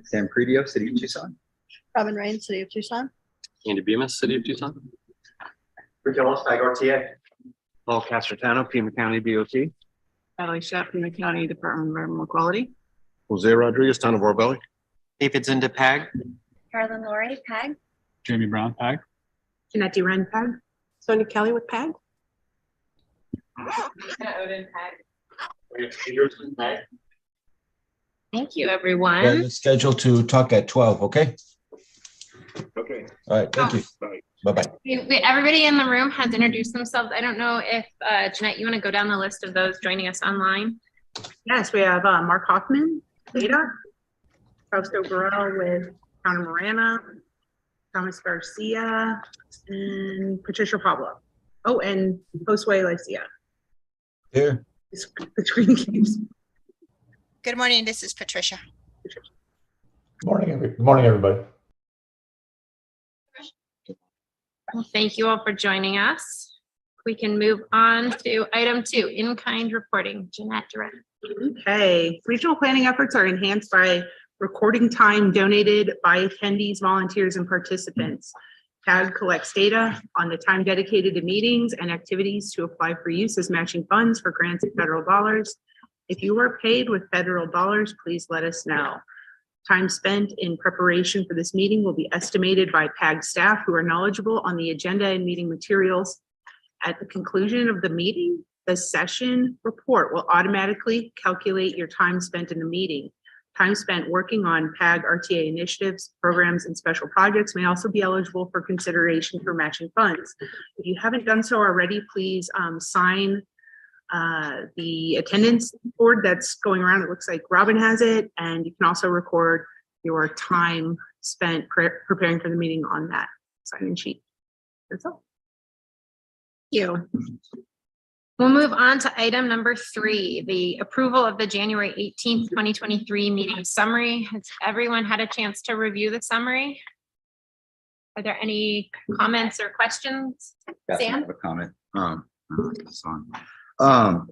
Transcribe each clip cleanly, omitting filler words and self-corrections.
Sam Predio, City of Tucson. Robin Rain, City of Tucson. Andy Bemis, City of Tucson. Rick Ellis, PAG RTA. Paul Castertano, Pima County DOT. Natalie Sheff, Pima County Department of Environmental Quality. Jose Rodriguez, Town of Oroville. David Zinda, PAG. Carolyn Laurie, PAG. Jamie Brown, PAG. Jeanette Wren, PAG. Sonia Kelly with PAG. Odin, PAG. PAG. Thank you, everyone. Yeah, it's scheduled to talk at 12, okay? Okay. All right, thank you. Bye-bye. Everybody in the room has introduced themselves. I don't know if, Jeanette, you want to go down the list of those joining us online? Yes, we have Mark Hoffman, Data. Fausto Burrell with Town of Marana. Thomas Garcia and Patricia Pablo. Oh, and Josue Lycia. Here. Between games. Good morning, this is Patricia. Good morning, everybody. Well, thank you all for joining us. We can move on to item 2, in-kind reporting. Jeanette Duran. Okay, regional planning efforts are enhanced by recording time donated by attendees, volunteers, and participants. PAG collects data on the time dedicated to meetings and activities to apply for use as matching funds for grants and federal dollars. If you are paid with federal dollars, please let us know. Time spent in preparation for this meeting will be estimated by PAG staff who are knowledgeable on the agenda and meeting materials. At the conclusion of the meeting, the session report will automatically calculate your time spent in the meeting. Time spent working on PAG RTA initiatives, programs, and special projects may also be eligible for consideration for matching funds. If you haven't done so already, please sign the attendance board that's going around. It looks like Robin has it, and you can also record your time spent preparing for the meeting on that sign-in sheet. That's all. Thank you. We'll move on to item number 3, the approval of the January 18th, 2023 meeting summary. Has everyone had a chance to review the summary? Are there any comments or questions? Catherine, I Sam? have a comment.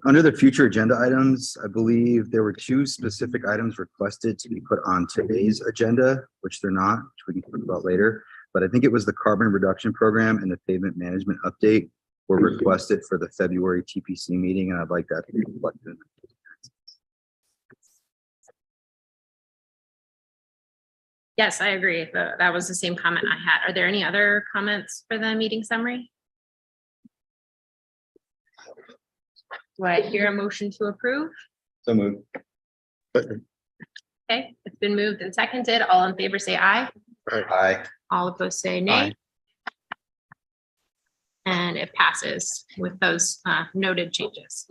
Under the future agenda items, I believe there were 2 specific items requested to be put on today's agenda, which they're not, which we can talk about later. But I think it was the carbon reduction program and the pavement management update were requested for the February TPC meeting, and I'd like that to be reflected. Yes, I agree. That was the same comment I had. Are there any other comments for the meeting summary? Do I hear a motion to approve? So moved. Okay, it's been moved and seconded. All in favor say aye. Aye. All opposed say nay. Aye. And it passes with those noted changes.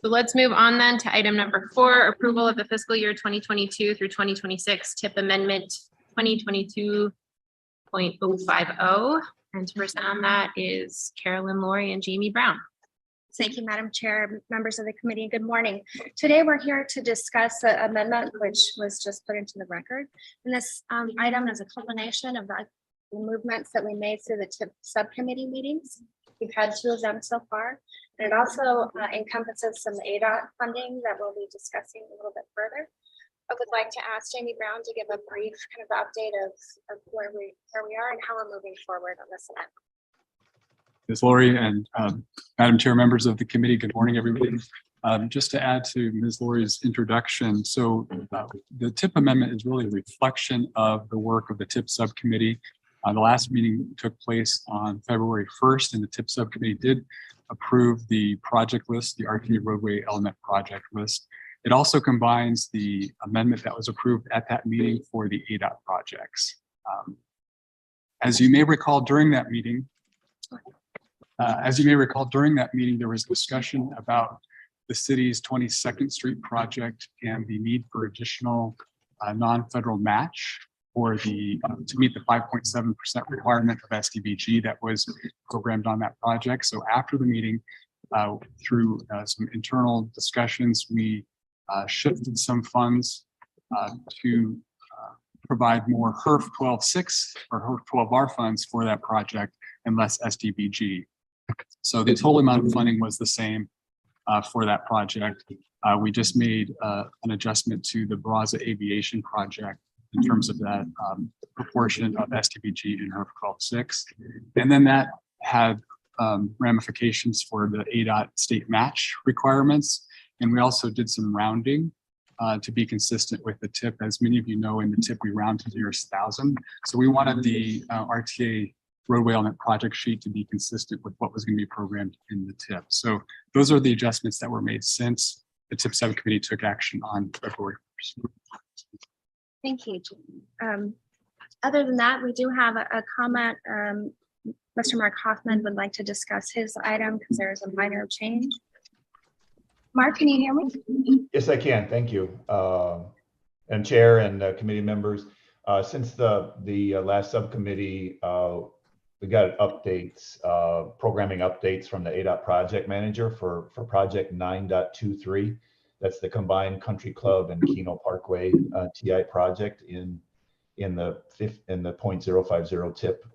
So let's move on then to item number 4, approval of the fiscal year 2022 through 2026 TIP amendment 2022.050. And to present on that is Carolyn Laurie and Jamie Brown. Thank you, Madam Chair, members of the committee. Good morning. Today, we're here to discuss the amendment, which was just put into the record. And this item is a culmination of the movements that we made through the TIP subcommittee meetings. We've had 2 of them so far. And it also encompasses some ADOT funding that we'll be discussing a little bit further. I would like to ask Jamie Brown to give a brief kind of update of where we are and how we're moving forward on this event. Ms. Laurie and Madam Chair, members of the committee, good morning, everybody. Just to add to Ms. Laurie's introduction, so the TIP amendment is really a reflection of the work of the TIP subcommittee. The last meeting took place on February 1st, and the TIP subcommittee did approve the project list, the RTA roadway element project list. It also combines the amendment that was approved at that meeting for the ADOT projects. As you may recall during that meeting, there was discussion about the city's 22nd Street project and the need for additional non-federal match for the to meet the 5.7% requirement of SDBG that was programmed on that project. So after the meeting, through some internal discussions, we shifted some funds to provide more HERF 12.6 or HERF 12R funds for that project and less SDBG. So the total amount of funding was the same for that project. We just made an adjustment to the Baraza Aviation project in terms of that proportion of STBG in HERF 12.6. And then that had ramifications for the ADOT state match requirements. And we also did some rounding to be consistent with the tip. As many of you know, in the tip, we round to the nearest 1,000. So we wanted the RTA roadway element project sheet to be consistent with what was going to be programmed in the tip. So those are the adjustments that were made since the tip subcommittee took action on February 1st. Thank you. Other than that, we do have a comment. Mr. Mark Hoffman would like to discuss his item because there is a minor change. Mark, can you hear me? Yes, I can. Thank you. And Chair and committee members, since the last subcommittee, we got updates, programming updates from the ADOT project manager for project 9.23. That's the combined country club and Keno Parkway TI project in the 0.050 tip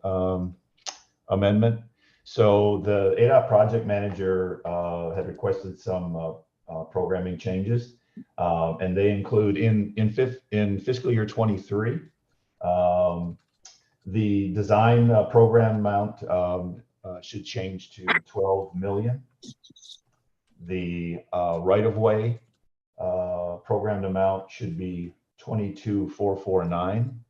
amendment. So the ADOT project manager had requested some programming changes, and they include in fiscal year 23. The design program amount should change to 12 million. The right-of-way programmed amount should be 22,449,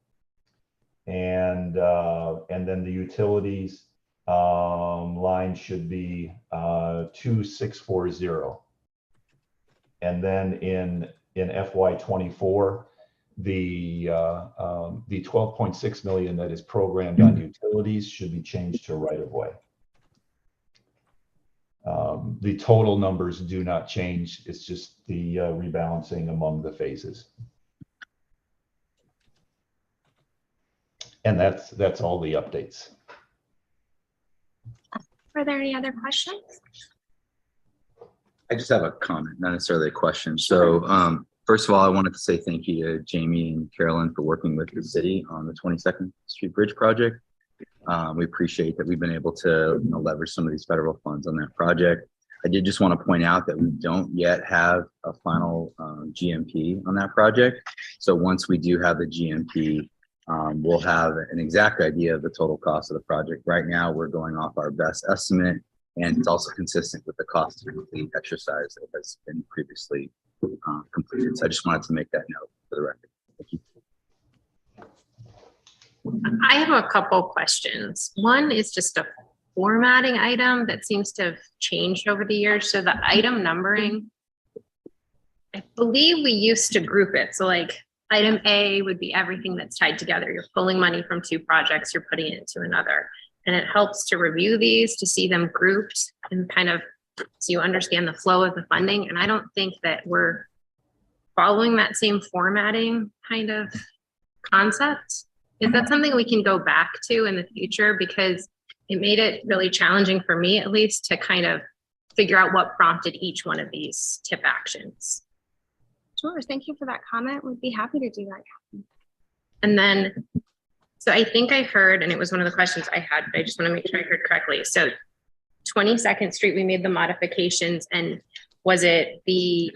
and then the utilities line should be 2,640. And then in FY24, the 12.6 million that is programmed on utilities should be changed to right-of-way. The total numbers do not change. It's just the rebalancing among the phases. And that's all the updates. Are there any other questions? I just have a comment, not necessarily a question. So first of all, I wanted to say thank you to Jamie and Carolyn for working with the city on the 22nd Street Bridge project. We appreciate that we've been able to leverage some of these federal funds on that project. I did just want to point out that we don't yet have a final GMP on that project. So once we do have the GMP, we'll have an exact idea of the total cost of the project. Right now, we're going off our best estimate, and it's also consistent with the cost of the exercise that has been previously completed. So I just wanted to make that note for the record. Thank you. I have a couple questions. One is just a formatting item that seems to have changed over the years. So the item numbering, I believe we used to group it. So like item A would be everything that's tied together. You're pulling money from two projects, you're putting it into another. And it helps to review these, to see them grouped and kind of so you understand the flow of the funding. And I don't think that we're following that same formatting kind of concept. Is that something we can go back to in the future? Because it made it really challenging for me, at least, to kind of figure out what prompted each one of these tip actions. Sure, thank you for that comment. We'd be happy to do that. And then, so I think I heard, and it was one of the questions I had, but I just want to make sure I heard correctly. So 22nd Street, we made the modifications, and was it the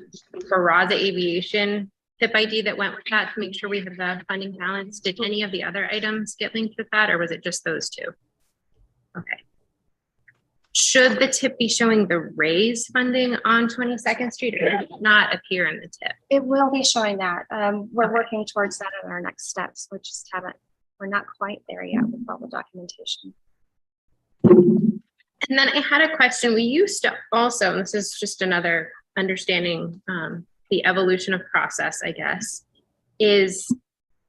Baraza Aviation tip ID that went with that to make sure we have the funding balance? Did any of the other items get linked with that, or was it just those two? Okay. Should the tip be showing the raise funding on 22nd Street, or did it not appear in the tip? It will be showing that. We're working towards that in our next steps. We're not quite there yet with all the documentation. And then I had a question. We used to also, and this is just another understanding the evolution of process, I guess, is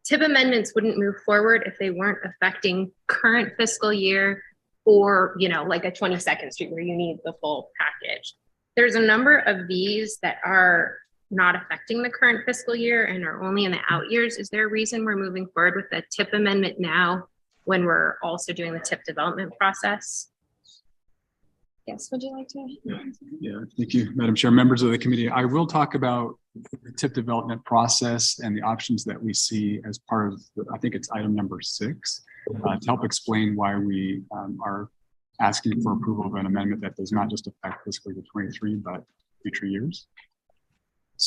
tip amendments wouldn't move forward if they weren't affecting current fiscal year, or, like a 22nd Street where you need the full package. There's a number of these that are not affecting the current fiscal year and are only in the out years. Is there a reason we're moving forward with the tip amendment now when we're also doing the tip development process? Yes, would you like to? Yeah, thank you, Madam Chair, members of the committee. I will talk about the tip development process and the options that we see as part of, I think it's item number 6, to help explain why we are asking for approval of an amendment that does not just affect fiscal year 23, but future years.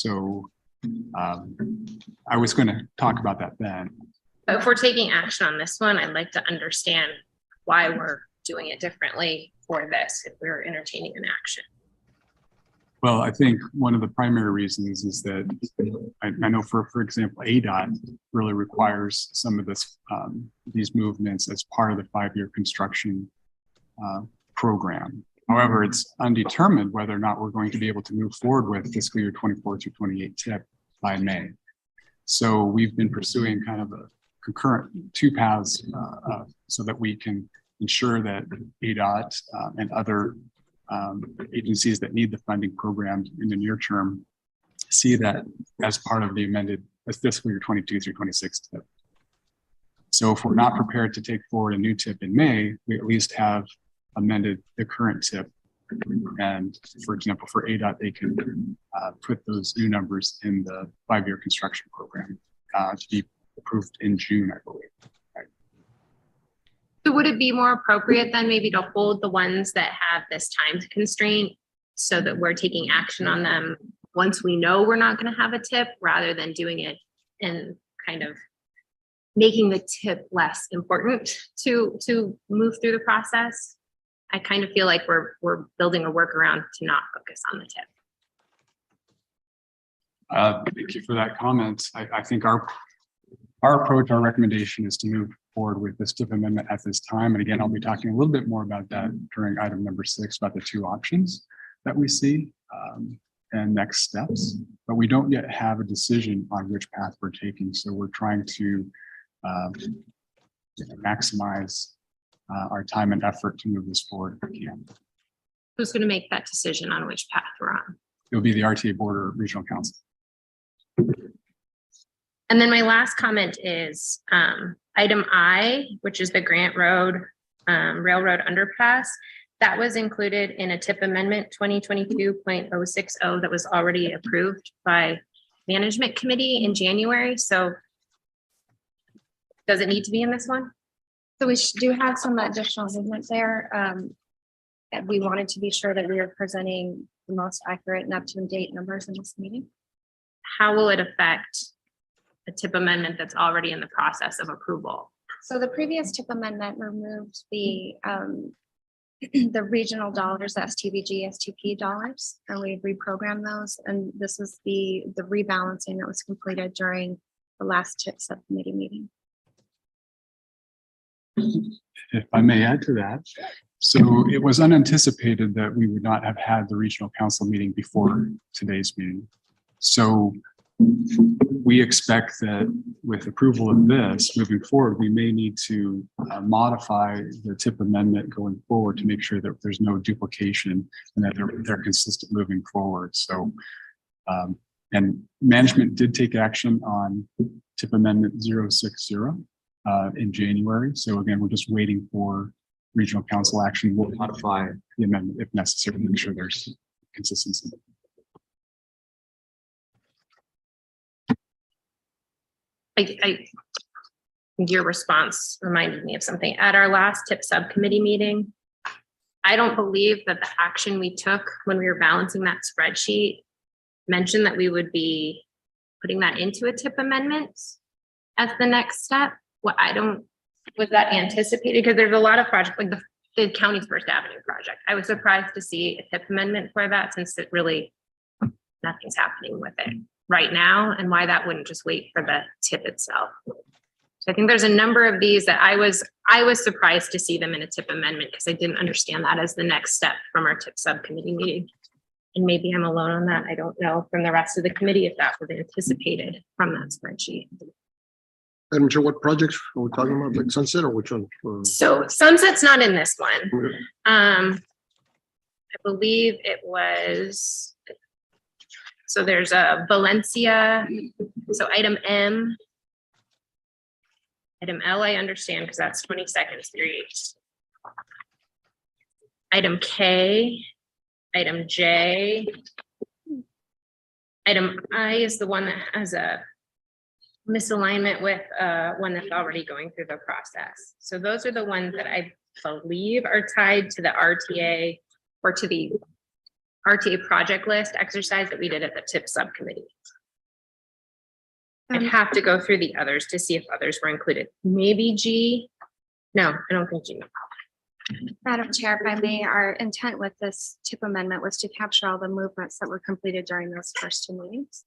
So I was going to talk about that then. But if we're taking action on this one, I'd like to understand why we're doing it differently for this, if we're entertaining an action. Well, I think one of the primary reasons is that I know for example, ADOT really requires some of this, these movements as part of the 5-year construction program. However, it's undetermined whether or not we're going to be able to move forward with fiscal year 24 through 28 TIP by May. So we've been pursuing kind of a concurrent 2 paths so that we can ensure that ADOT and other agencies that need the funding programs in the near term see that as part of the amended fiscal year 22 through 26 TIP. So if we're not prepared to take forward a new TIP in May, we at least have amended the current TIP. And for example, for ADOT, they can put those new numbers in the 5-year construction program to be approved in June, I believe. So would it be more appropriate then maybe to hold the ones that have this time constraint so that we're taking action on them once we know we're not going to have a TIP, rather than doing it and kind of making the TIP less important to move through the process? I kind of feel like we're building a workaround to not focus on the TIP. Thank you for that comment. I think our approach, our recommendation is to move forward with this TIP amendment at this time. And again, I'll be talking a little bit more about that during item number 6 about the 2 options that we see and next steps. But we don't yet have a decision on which path we're taking. So we're trying to maximize our time and effort to move this forward if we can. Who's going to make that decision on which path we're on? It'll be the RTA Board or Regional Council. And then my last comment is item I, which is the Grant Road Railroad Underpass. That was included in a TIP amendment 2022.060 that was already approved by Management Committee in January. So does it need to be in this one? So we do have some additional movement there. And we wanted to be sure that we are presenting the most accurate and up-to-date numbers in this meeting. How will it affect a TIP amendment that's already in the process of approval? So the previous TIP amendment removed the the regional dollars, STVG, STP dollars, and we reprogrammed those. And this was the rebalancing that was completed during the last TIP subcommittee meeting. If I may add to that. So it was unanticipated that we would not have had the regional council meeting before today's meeting. So we expect that with approval of this moving forward, we may need to modify the TIP amendment going forward to make sure that there's no duplication and that they're consistent moving forward. So, and management did take action on TIP amendment 060 in January. So again, we're just waiting for regional council action. We'll modify the amendment if necessary to make sure there's consistency. I your response reminded me of something. At our last TIP subcommittee meeting, I don't believe that the action we took when we were balancing that spreadsheet mentioned that we would be putting that into a TIP amendment as the next step. What was that anticipated? Because there's a lot of projects like the county's First Avenue project. I was surprised to see a TIP amendment for that, since it really nothing's happening with it right now, and why that wouldn't just wait for the TIP itself. So I think there's a number of these that I was surprised to see them in a TIP amendment, because I didn't understand that as the next step from our TIP subcommittee meeting. And maybe I'm alone on that. I don't know from the rest of the committee if that was anticipated from that spreadsheet. Madam Chair, what projects are we talking about? Like Sunset or which one? So Sunset's not in this one. I believe it was, so there's a Valencia, so item M. Item L, I understand, because that's 22nd Street. Item K, item J. Item I is the one that has a misalignment with one that's already going through the process. So those are the ones that I believe are tied to the RTA or to the RTA project list exercise that we did at the TIP subcommittee. I'd have to go through the others to see if others were included. Maybe G. No, I don't think G. Madam Chair, if I may, our intent with this TIP amendment was to capture all the movements that were completed during those first two meetings.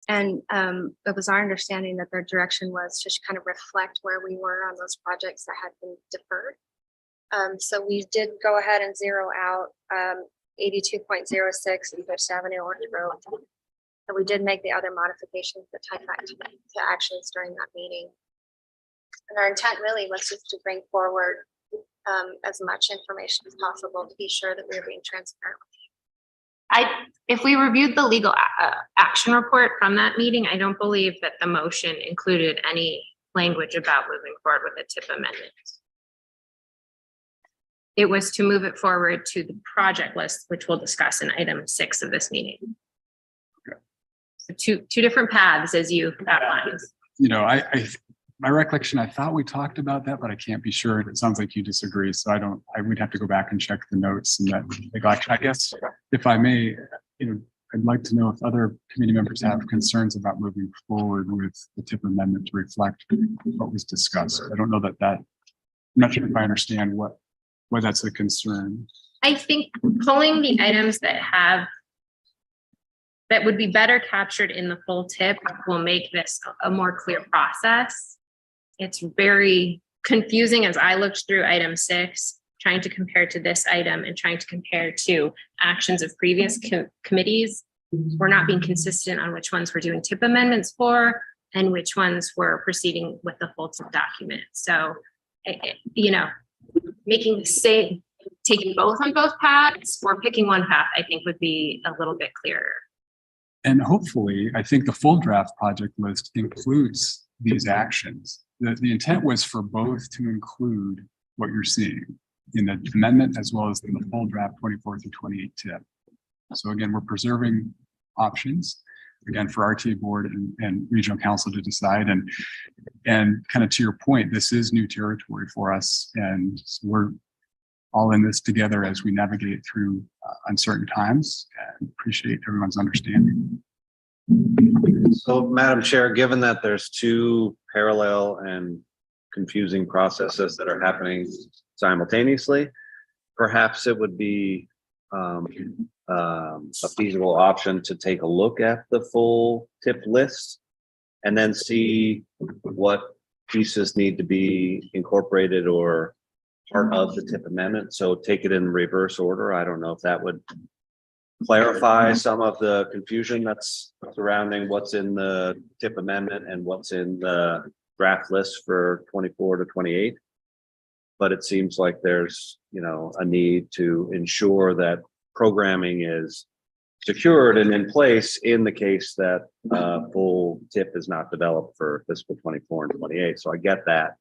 And it was our understanding that their direction was to kind of reflect where we were on those projects that had been deferred. So we did go ahead and zero out 82.06 and Fifth Avenue Orange Road. And we did make the other modifications that tied back to actions during that meeting. And our intent really was just to bring forward as much information as possible to be sure that we were being transparent. If we reviewed the legal action report from that meeting, I don't believe that the motion included any language about moving forward with a TIP amendment. It was to move it forward to the project list, which we'll discuss in item 6 of this meeting. Okay. So two different paths as you outlined. You know, my recollection, I thought we talked about that, but I can't be sure. It sounds like you disagree. So I would have to go back and check the notes and that. I guess if I may, you know, I'd like to know if other committee members have concerns about moving forward with the TIP amendment to reflect what was discussed. I don't know that I'm not sure if I understand why that's a concern. I think pulling the items that would be better captured in the full TIP will make this a more clear process. It's very confusing as I looked through item 6, trying to compare to this item and trying to compare to actions of previous committees. We're not being consistent on which ones we're doing TIP amendments for and which ones we're proceeding with the full TIP document. So, you know, taking both on both paths or picking one path, I think would be a little bit clearer. And hopefully, I think the full draft project list includes these actions. The intent was for both to include what you're seeing in the amendment as well as in the full draft 24 through 28 TIP. So again, we're preserving options again for RTA board and regional council to decide. And kind of to your point, this is new territory for us, and we're all in this together as we navigate through uncertain times, and appreciate everyone's understanding. So, Madam Chair, given that there's two parallel and confusing processes that are happening simultaneously, perhaps it would be a feasible option to take a look at the full TIP list and then see what pieces need to be incorporated or part of the TIP amendment. So take it in reverse order. I don't know if that would clarify some of the confusion that's surrounding what's in the TIP amendment and what's in the draft list for 24 to 28. But it seems like there's, you know, a need to ensure that programming is secured and in place in the case that full TIP is not developed for fiscal 24 and 28. So I get that,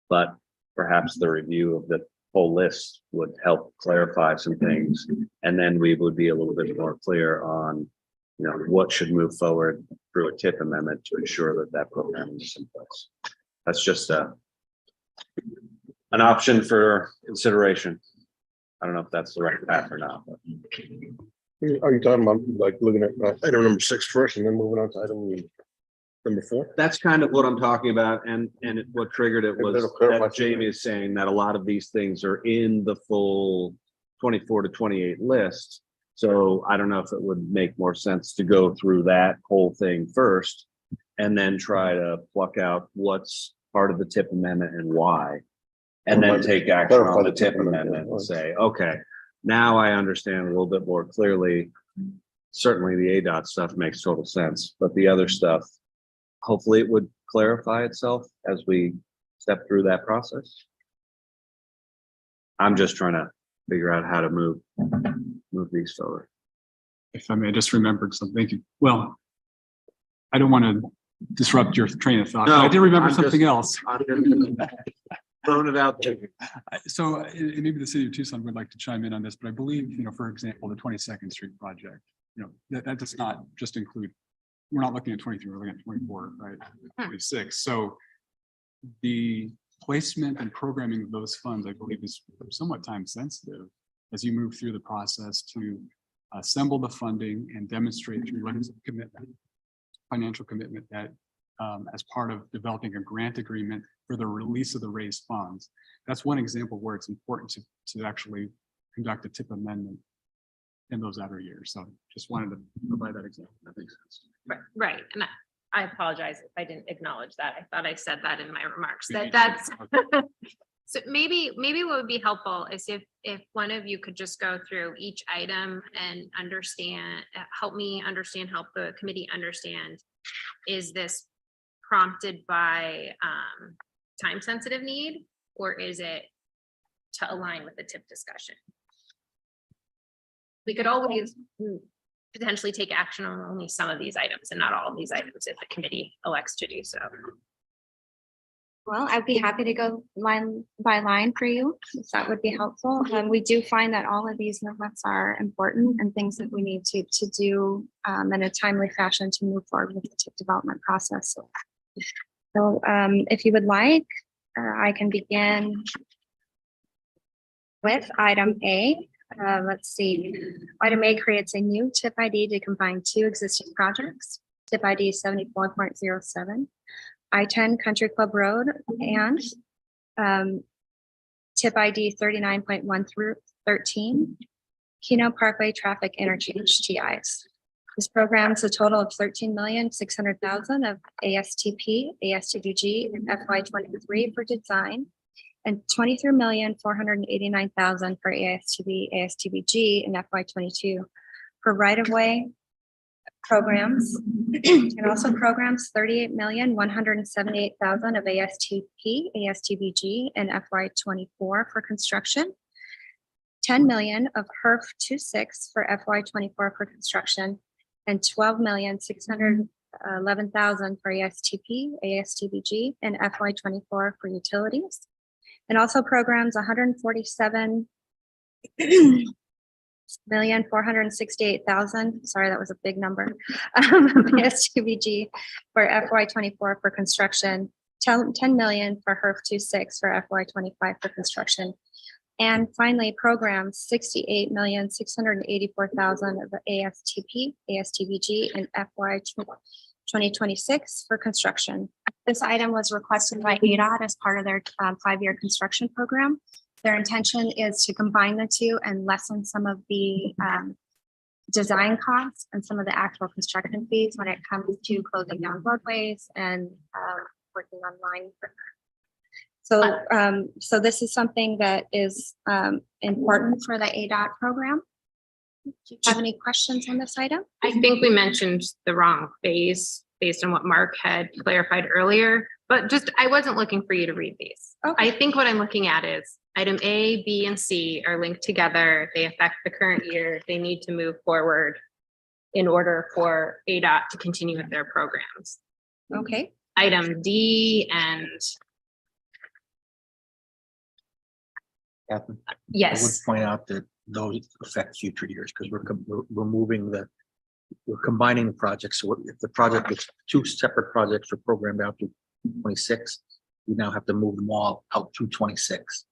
but perhaps the review of the whole list would help clarify some things, and then we would be a little bit more clear on, you know, what should move forward through a TIP amendment to ensure that that program is in place. That's just an option for consideration. I don't know if that's the right path or not. But. Are you talking about like looking at item number 6 first and then moving on to item number 4? That's kind of what I'm talking about, and what triggered it was that Jamie is saying that a lot of these things are in the full 24 to 28 list. So I don't know if it would make more sense to go through that whole thing first and then try to pluck out what's part of the TIP amendment and why, and then take action on the TIP amendment and say, okay, now I understand a little bit more clearly. Certainly the ADOT stuff makes total sense, but the other stuff, hopefully it would clarify itself as we step through that process. I'm just trying to figure out how to move these forward. If I may, I just remembered something. Well, I don't want to disrupt your train of thought. No, I did remember I'm something else. Throwing it out there. So maybe the city of Tucson would like to chime in on this, but I believe, you know, for example, the 22nd Street project, you know, that does not just include, we're not looking at 23, we're looking at 24, right? 26. So the placement and programming of those funds, I believe, is somewhat time sensitive as you move through the process to assemble the funding and demonstrate through letters of commitment, financial commitment that as part of developing a grant agreement for the release of the raised funds. That's one example where it's important to actually conduct a TIP amendment in those outer years. So just wanted to provide that example. That makes sense. Right, and I apologize if I didn't acknowledge that. I thought I said that in my remarks. Maybe That's you did. so maybe what would be helpful is if one of you could just go through each item and understand, help me understand, help the committee understand, is this prompted by time sensitive need, or is it to align with the TIP discussion? We could always potentially take action on only some of these items and not all of these items if the committee elects to do so. Well, I'd be happy to go line by line for you, if that would be helpful. We do find that all of these movements are important and things that we need to do in a timely fashion to move forward with the TIP development process. So if you would like, I can begin with item A. Let's see, item A creates a new TIP ID to combine two existing projects, TIP ID 74.07, I-10 Country Club Road, and TIP ID 39.1 through 13, Keno Parkway Traffic Interchange TIs. This program is a total of $13,600,000 of ASTP, ASTBG, and FY23 for design, and $23,489,000 for ASTB, ASTBG, and FY22 for right-of-way programs, and also programs $38,178,000 of ASTP, ASTBG, and FY24 for construction, $10 million of HERF 26 for FY24 for construction, and $12,611,000 for ASTP, ASTBG, and FY24 for utilities. And also programs $147,468,000. Sorry, that was a big number. ASTBG for FY24 for construction, 10 million for HERF 26 for FY25 for construction. And finally, programs $68,684,000 of ASTP, ASTBG, and FY 2026 for construction. This item was requested by ADOT as part of their 5-year construction program. Their intention is to combine the two and lessen some of the design costs and some of the actual construction fees when it comes to closing down roadways and working on line. So this is something that is important for the ADOT program. Do you have any questions on this item? I think we mentioned the wrong phase based on what Mark had clarified earlier, but just, I wasn't looking for you to read these. Okay. I think what I'm looking at is item A, B, and C are linked together. They affect the current year. They need to move forward in order for ADOT to continue with their programs. Okay. Item D and Catherine, I would yes, point out that those affect future years because we're moving we're combining the projects. So if the project is 2 separate projects are programmed out to 26, we now have to move them all out to 26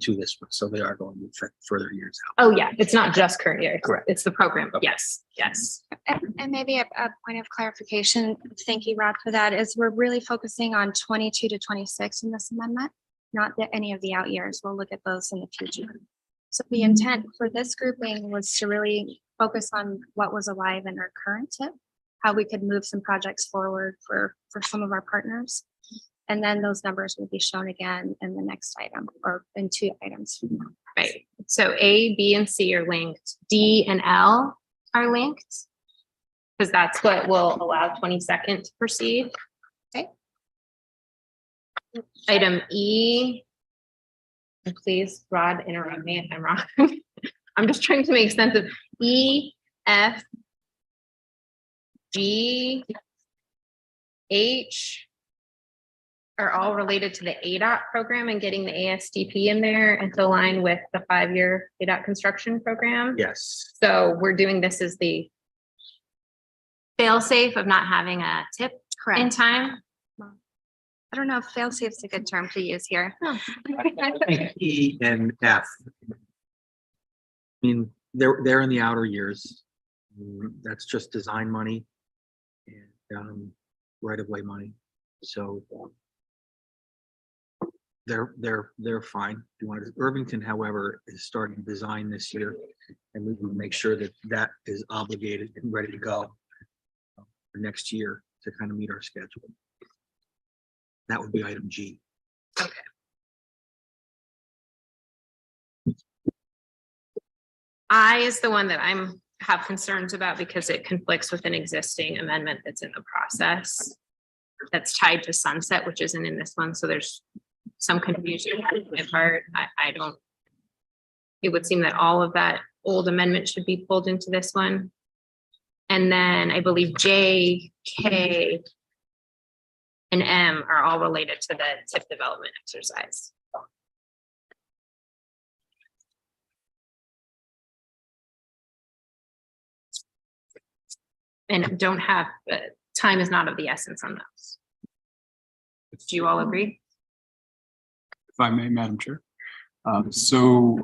to this one. So they are going to affect further years out. oh yeah, it's not just current year. Correct. It's the program. Okay. Yes, yes. And maybe a point of clarification, thank you, Rod, for that, is we're really focusing on 22 to 26 in this amendment, not any of the out years. We'll look at those in the future. So the intent for this grouping was to really focus on what was alive in our current TIP, how we could move some projects forward for some of our partners. And then those numbers will be shown again in the next item or in 2 items. Right. So A, B, and C are linked. D and L are linked because that's what will allow 22nd to proceed. Okay. Item E. And please, Rod, interrupt me if I'm wrong. I'm just trying to make sense of E, F, G, H are all related to the ADOT program and getting the ASTP in there and to align with the 5-year ADOT construction program. Yes. So we're doing this as the fail-safe of not having a TIP in Correct. time. I don't know if fail-safe is a good term to use here. I think E and F. I mean, they're in the outer years. That's just design money and right of way money. So they're fine. If you want to, Irvington, however, is starting design this year, and we will make sure that that is obligated and ready to go for next year to kind of meet our schedule. That would be item G. I is the one that have concerns about because it conflicts with an existing amendment that's in the process. That's tied to sunset, which isn't in this one. So there's some confusion on my part. I don't. It would seem that all of that old amendment should be pulled into this one. And then I believe J, K, and M are all related to the TIP development exercise. And don't have, time is not of the essence on those. Do you all agree? If I may, Madam Chair. So,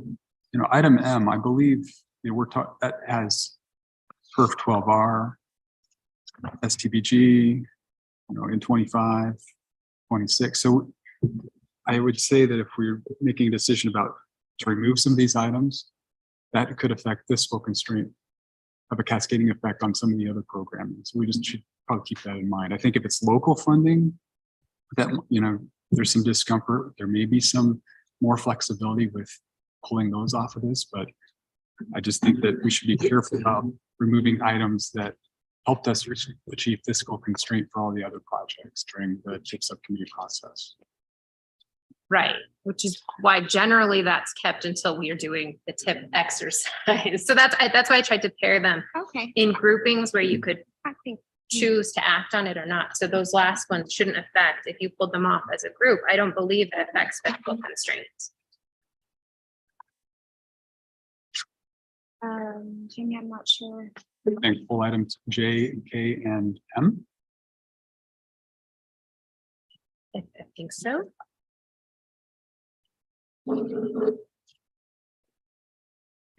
item M, I believe, we're talking, that has perf 12R, STBG, in 25, 26. So I would say that if we're making a decision about to remove some of these items, that could affect fiscal constraint, have a cascading effect on some of the other programming. So we just should probably keep that in mind. I think if it's local funding, that, there's some discomfort. There may be some more flexibility with pulling those off of this, but I just think that we should be careful about removing items that helped us achieve fiscal constraint for all the other projects during the TIP subcommittee process. Right, which is why generally that's kept until we are doing the TIP exercise. So that's why I tried to pair them Okay, in groupings where you could I think, choose to act on it or not. So those last ones shouldn't affect, if you pulled them off as a group, I don't believe it affects fiscal constraints. Jamie, I'm not sure. And full items J, K, and M. I think so.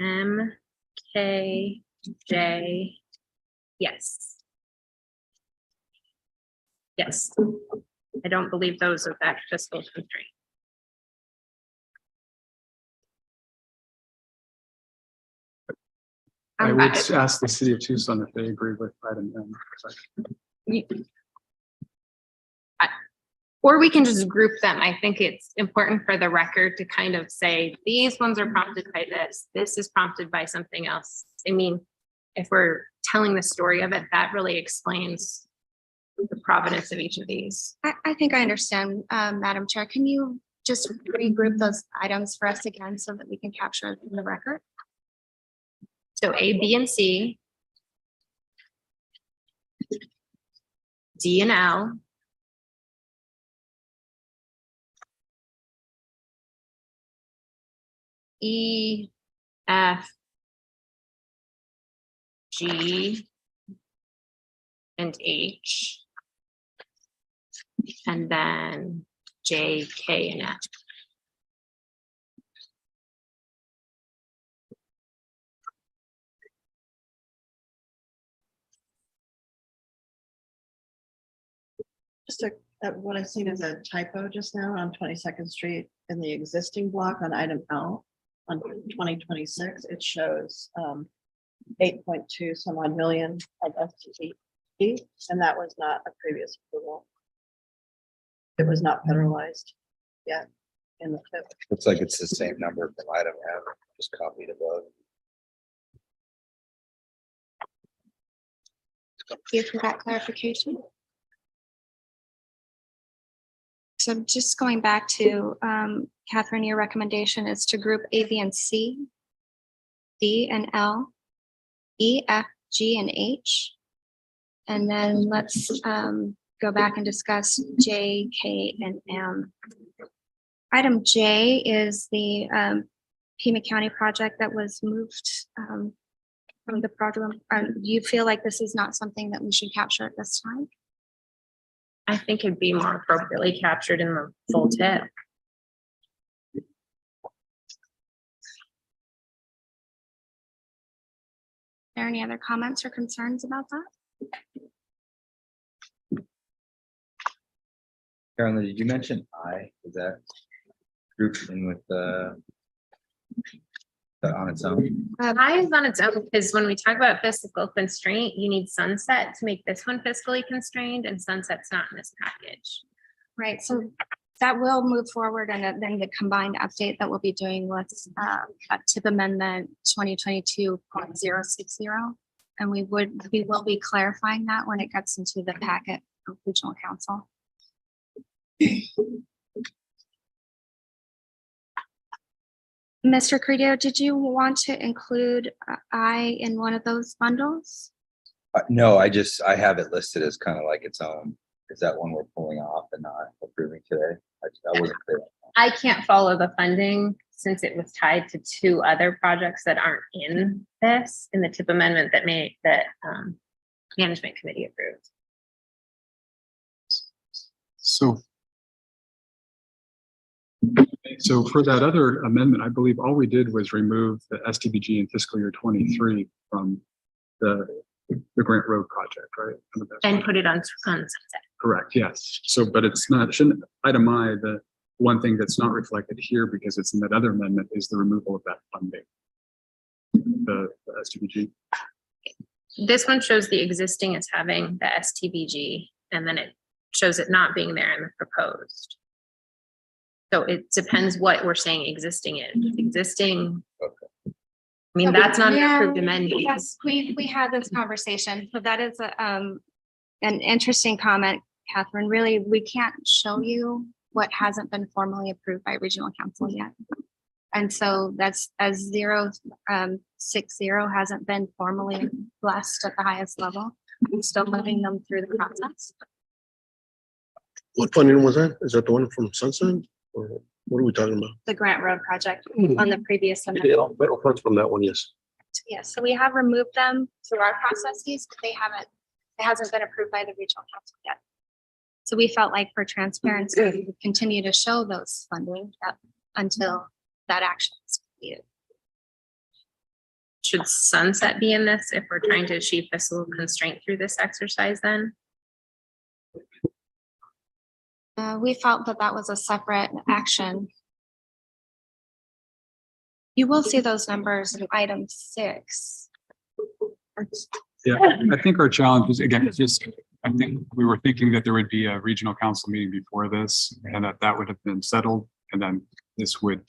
M, K, J, yes. Yes, I don't believe those affect fiscal constraint. I would ask the city of Tucson if they agree with item M. Or we can just group them. I think it's important for the record to kind of say, these ones are prompted by this. This is prompted by something else. I mean, if we're telling the story of it, that really explains the provenance of each of these. I think I understand, Madam Chair. Can you just regroup those items for us again so that we can capture it in the record? So A, B, and C, D and L, E, F, G, and H, and then J, K, and F. Just what I've seen is a typo just now on 22nd Street in the existing block on item L on 2026. It shows 8.2 some odd million of STE, and that was not a previous approval. It was not federalized yet in the TIP. Looks like it's the same number from item M, just copied above. Thank you for that clarification. So just going back to Catherine, your recommendation is to group A, B, and C, D and L, E, F, G, and H. And then let's go back and discuss J, K, and M. Item J is the Pima County project that was moved from the program. Do you feel like this is not something that we should capture at this time? I think it'd be more appropriately captured in the full TIP. there any other comments or concerns about that? Carolyn, did you mention is that grouped in with on its own? I is on its own, because when we talk about fiscal constraint, you need sunset to make this one fiscally constrained, and sunset's not in this package. Right, so that will move forward, and then the combined update that we'll be doing with tip amendment 2022.060. And we will be clarifying that when it gets into the packet of regional council. Mr. Credio, did you want to include I in one of those bundles? No, I have it listed as kind of like its own. Is that one we're pulling off and not approving today? I wasn't clear. I can't follow the funding since it was tied to two other projects that aren't in the tip amendment that management committee approved. So for that other amendment, I believe all we did was remove the STBG in fiscal year 23 from the Grant Road project, right? And put it on sunset. Correct, yes. So, but it's not, shouldn't, item I, the one thing that's not reflected here because it's in that other amendment is the removal of that funding. The STBG. This one shows the existing as having the STBG, and then it shows it not being there in the proposed. So it depends what we're saying existing is. Existing, I mean, that's not an approved amendment. Yes, we had this conversation, so that is an interesting comment, Catherine. Really, we can't show you what hasn't been formally approved by regional council yet. And so that's as 060 hasn't been formally blessed at the highest level. We're still moving them through the process. What funding was that? Is that the one from Sunset? Or what are we talking about? The Grant Road project on the previous Yeah, amendment. federal funds from that one, yes. Yes, so we have removed them through our processes, but it hasn't been approved by the regional council yet. So we felt like for transparency, we would continue to show those funding until that action is completed. Should sunset be in this if we're trying to achieve fiscal constraint through this exercise then? We felt that that was a separate action. You will see those numbers in item 6. Yeah, I think our challenge is, again, it's just, I think we were thinking that there would be a regional council meeting before this and that would have been settled. And then this would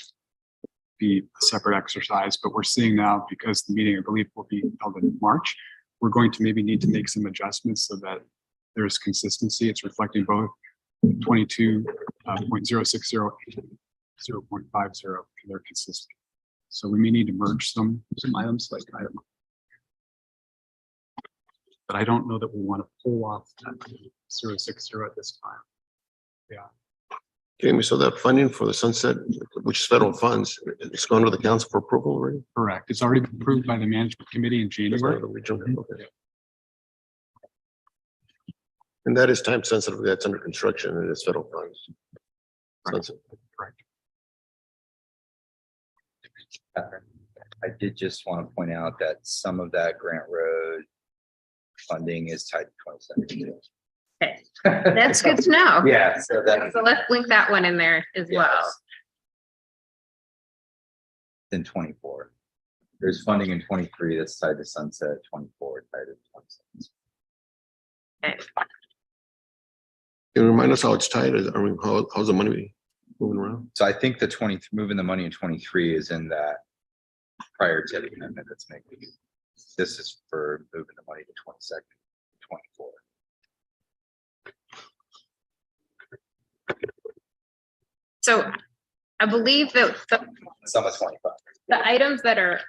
be a separate exercise, but we're seeing now because the meeting, I believe, will be held in March, we're going to maybe need to make some adjustments so that there's consistency. It's reflecting both 22.060 and 0.50, and they're consistent. So we may need to merge some items like item. But I don't know that we want to pull off that 060 at this time. Yeah. Okay, so that funding for the Sunset, which is federal funds, it's going to the council for approval already? Correct. It's already been approved by the management committee in January. Okay. And that is time sensitive, that's under construction and it's federal funds. Sunset. I did just want to point out that some of that Grant Road funding is tied to 27. Okay, that's good to know. Yeah, so So let's link that one in there as well. Yes. In 24. There's funding in 23 that's tied to sunset, 24 tied to 27. Okay. Can you remind us how it's tied? I mean, how's the money moving around? So I think the moving the money in 23 is in that prior to the amendment that's making. This is for moving the money to 22nd, 24. So I believe that Some of 25. the items that are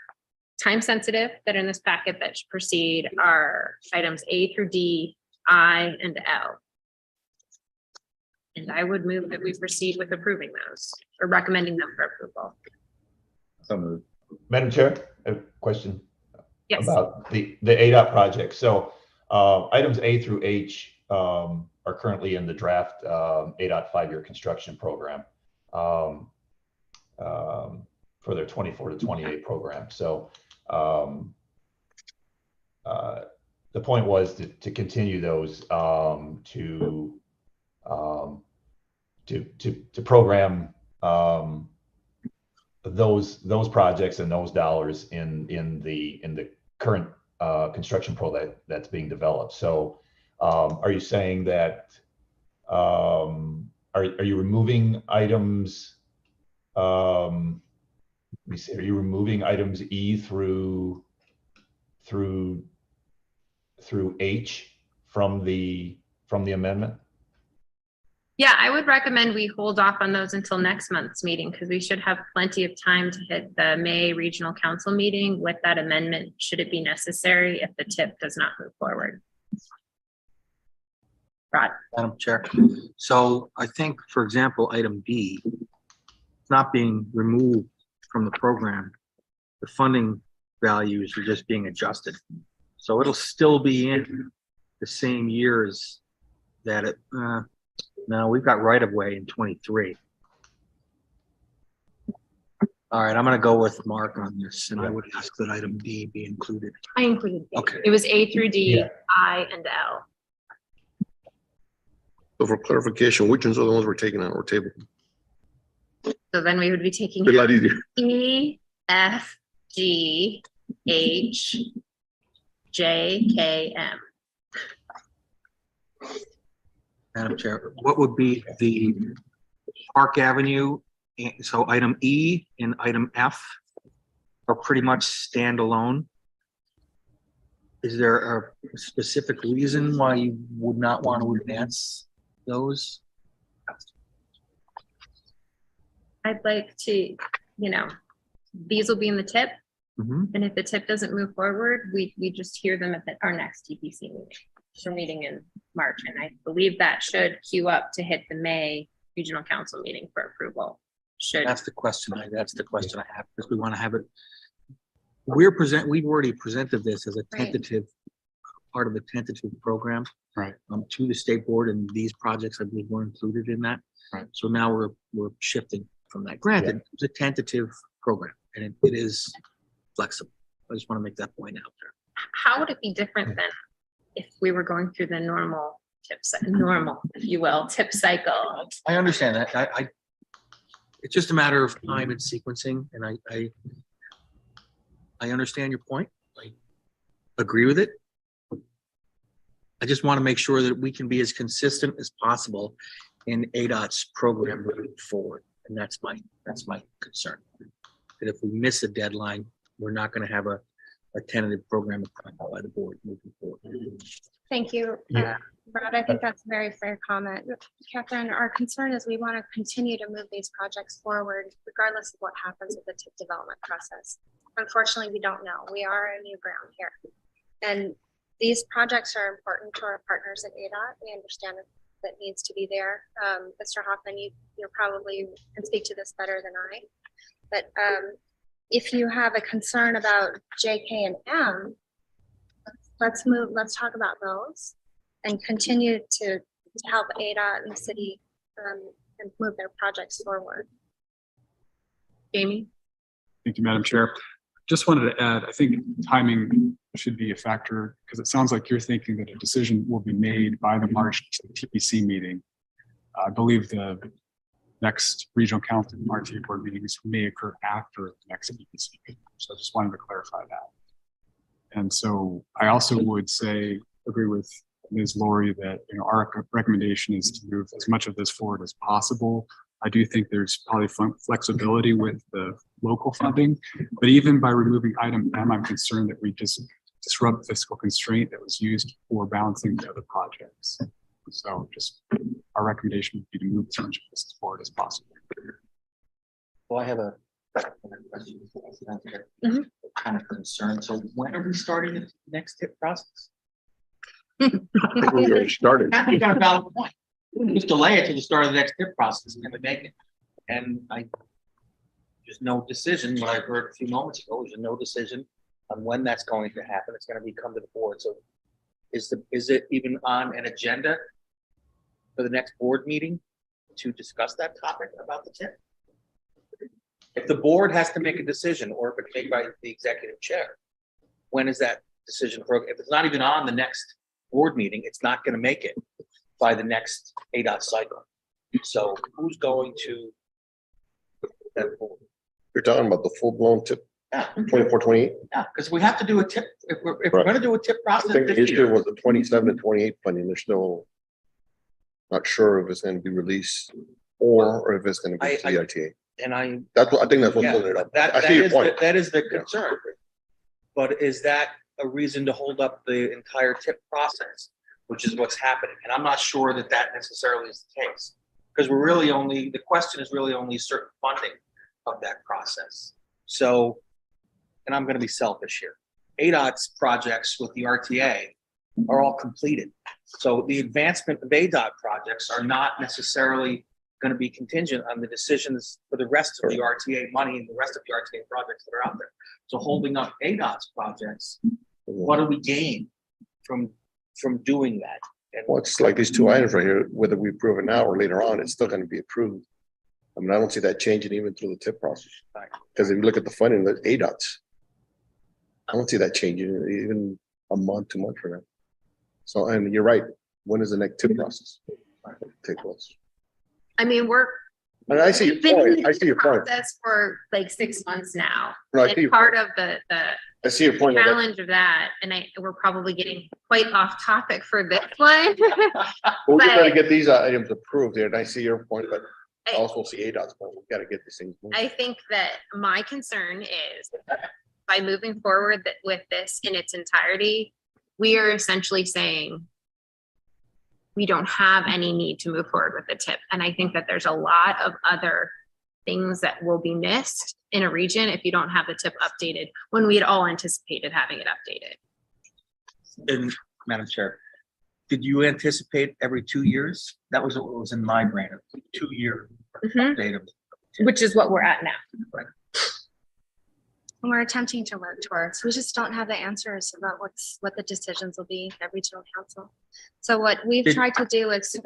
time sensitive that are in this packet that should proceed are items A through D, I, and L. And I would move that we proceed with approving those or recommending them for approval. So moved. Madam Chair, a question Yes. about the ADOT project. So items A through H are currently in the draft ADOT 5-year construction program for their 24 to 28 program. So the point was to continue those, to program, those projects and those dollars in the current construction that's being developed. So are you saying that, are you removing items, let me see, are you removing items E through H from the amendment? Yeah, I would recommend we hold off on those until next month's meeting because we should have plenty of time to hit the May Regional Council meeting with that amendment, should it be necessary if the TIP does not move forward. Rod. Madam Chair. So I think, for example, item B, not being removed from the program, the funding values are just being adjusted. So it'll still be in the same years that it, no, we've got right of way in 23. All right, I'm going to go with Mark on this, and I would ask that item D be included. I included D. Okay. It was A through D, Yeah. I, and L. So for clarification, which ones are the ones we're taking out or table? So then we would be taking Be a lot easier. E, F, G, H, J, K, M. Madam Chair, what would be the Park Avenue? So item E and item F are pretty much standalone. Is there a specific reason why you would not want to advance those? I'd like to, these will be in the TIP. Mhm. And if the TIP doesn't move forward, we just hear them at our next TPC meeting. So we're meeting in March, and I believe that should queue up to hit the May Regional Council meeting for approval. That's the question. That's the question I have, because we want to have it. We've already presented this as a Right. tentative, part of the tentative program. Right. To the state board, and these projects, I believe, were included in that. Right. So now we're shifting from that. Granted, it's a tentative program, and it is flexible. I just want to make that point out there. How would it be different than if we were going through the normal if you will, TIP cycle? I understand that. It's just a matter of time and sequencing, and I understand your point. I agree with it. I just want to make sure that we can be as consistent as possible in ADOT's program moving forward, and that's my concern. That if we miss a deadline, we're not going to have a tentative program approved by the board moving forward. Thank you, Yeah. Brad. I think that's a very fair comment. Catherine, our concern is we want to continue to move these projects forward regardless of what happens with the TIP development process. Unfortunately, we don't know. We are in new ground here. And these projects are important to our partners at ADOT. We understand that needs to be there. Mr. Hoffman, you probably can speak to this better than I. But if you have a concern about J, K, and M, let's talk about those and continue to help ADOT and the city and move their projects forward. Jamie? Thank you, Madam Chair. Just wanted to add, I think timing should be a factor because it sounds like you're thinking that a decision will be made by the March TPC meeting. I believe the next regional council RT board meetings may occur after the next TPC meeting. So I just wanted to clarify that. And so I also would agree with Ms. Lori that our recommendation is to move as much of this forward as possible. I do think there's probably flexibility with the local funding, but even by removing item M, I'm concerned that we just disrupt fiscal constraint that was used for balancing the other projects. So just our recommendation would be to move as much of this forward as possible. Well, I have a kind of concern. So when are we starting the next TIP process? I think we already started. I think got a valid point. Just delay it to the start of the next TIP process and make it. And there's no decision. What I heard a few moments ago is no decision on when that's going to happen. It's going to come to the board. So is it even on an agenda for the next board meeting to discuss that topic about the TIP? If the board has to make a decision, or if it's made by the executive chair, when is that decision program, if it's not even on the next board meeting, it's not gonna make it by the next ADOT cycle. So who's going to? That board? You're talking about the full-blown tip, Yeah, 24, 28? yeah, because we have to do a tip, if we're Right. gonna do a tip I process think the this issue year. was the 27 and 28 funding. They're still not sure if it's going to be released or if it's going to be I- CITA. And I, That's what, I think that's what's yeah, holding it up. that, I that see your is, point. that is the concern. But is that a reason to hold up the entire tip process, which is what's happening? And I'm not sure that that necessarily is the case. Because we're really only, the question is really only certain funding of that process. So, and I'm gonna be selfish here. ADOT's projects with the RTA are all completed. So the advancement of ADOT projects are not necessarily gonna be contingent on the decisions for the rest of the RTA money and the rest of the RTA projects that are out there. So holding up ADOT's projects, what do we gain from doing that? And Well, it's like these two items right here, whether we approve it now or later on, it's still going to be approved. I mean, I don't see that changing even through the tip process. Because if you look at the funding, the ADOTs, I don't see that changing even a month, 2 months from now. So, and you're right. When is the next tip process take place? I mean, we're. And I see your we've been in point. the I see your point. process for like 6 months now. No, I see And your part point. of the I see your point. challenge of that, and we're probably getting quite off topic for this one. We're just trying to but- get these items approved here, and I see your point, but I I- also see ADOT's point. We've got to get these things moving. I think that my concern is by moving forward with this in its entirety, we are essentially saying we don't have any need to move forward with the tip. And I think that there's a lot of other things that will be missed in a region if you don't have the tip updated when we had all anticipated having it updated. And Madam Chair, did you anticipate every 2 years? That was what was in my brain, a 2-year update of. Which is what we're at now. And we're attempting to work towards, we just don't have the answers about what the decisions will be at regional council. So what we've Did- tried to do is.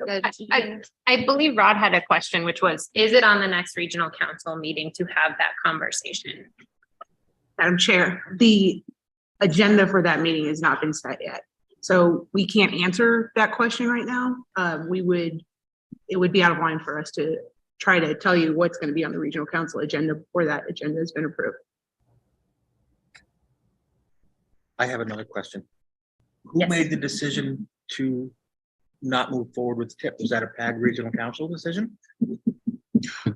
I believe Rod had a question, which was, is it on the next regional council meeting to have that conversation? Madam Chair, the agenda for that meeting has not been set yet. So we can't answer that question right now. It would be out of line for us to try to tell you what's going to be on the regional council agenda before that agenda has been approved. I have another question. Who Yes. made the decision to not move forward with the tip? Was that a PAG regional council decision?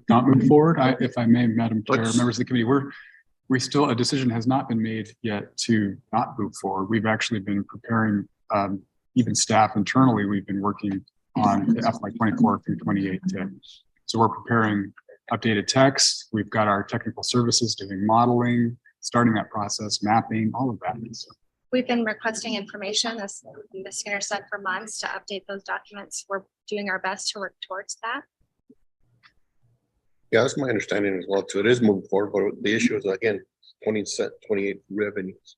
Not move forward. If I may, Madam Chair, Let's- members of the committee, we still, a decision has not been made yet to not move forward. We've actually been preparing, even staff internally, we've been working on FY 24 through 28 tip. So we're preparing updated text. We've got our technical services doing modeling, starting that process, mapping, all of that. So We've been requesting information, as Ms. Skinner said, for months to update those documents. We're doing our best to work towards that. Yeah, that's my understanding as well too. It is moving forward, but the issue is again, 28 revenues.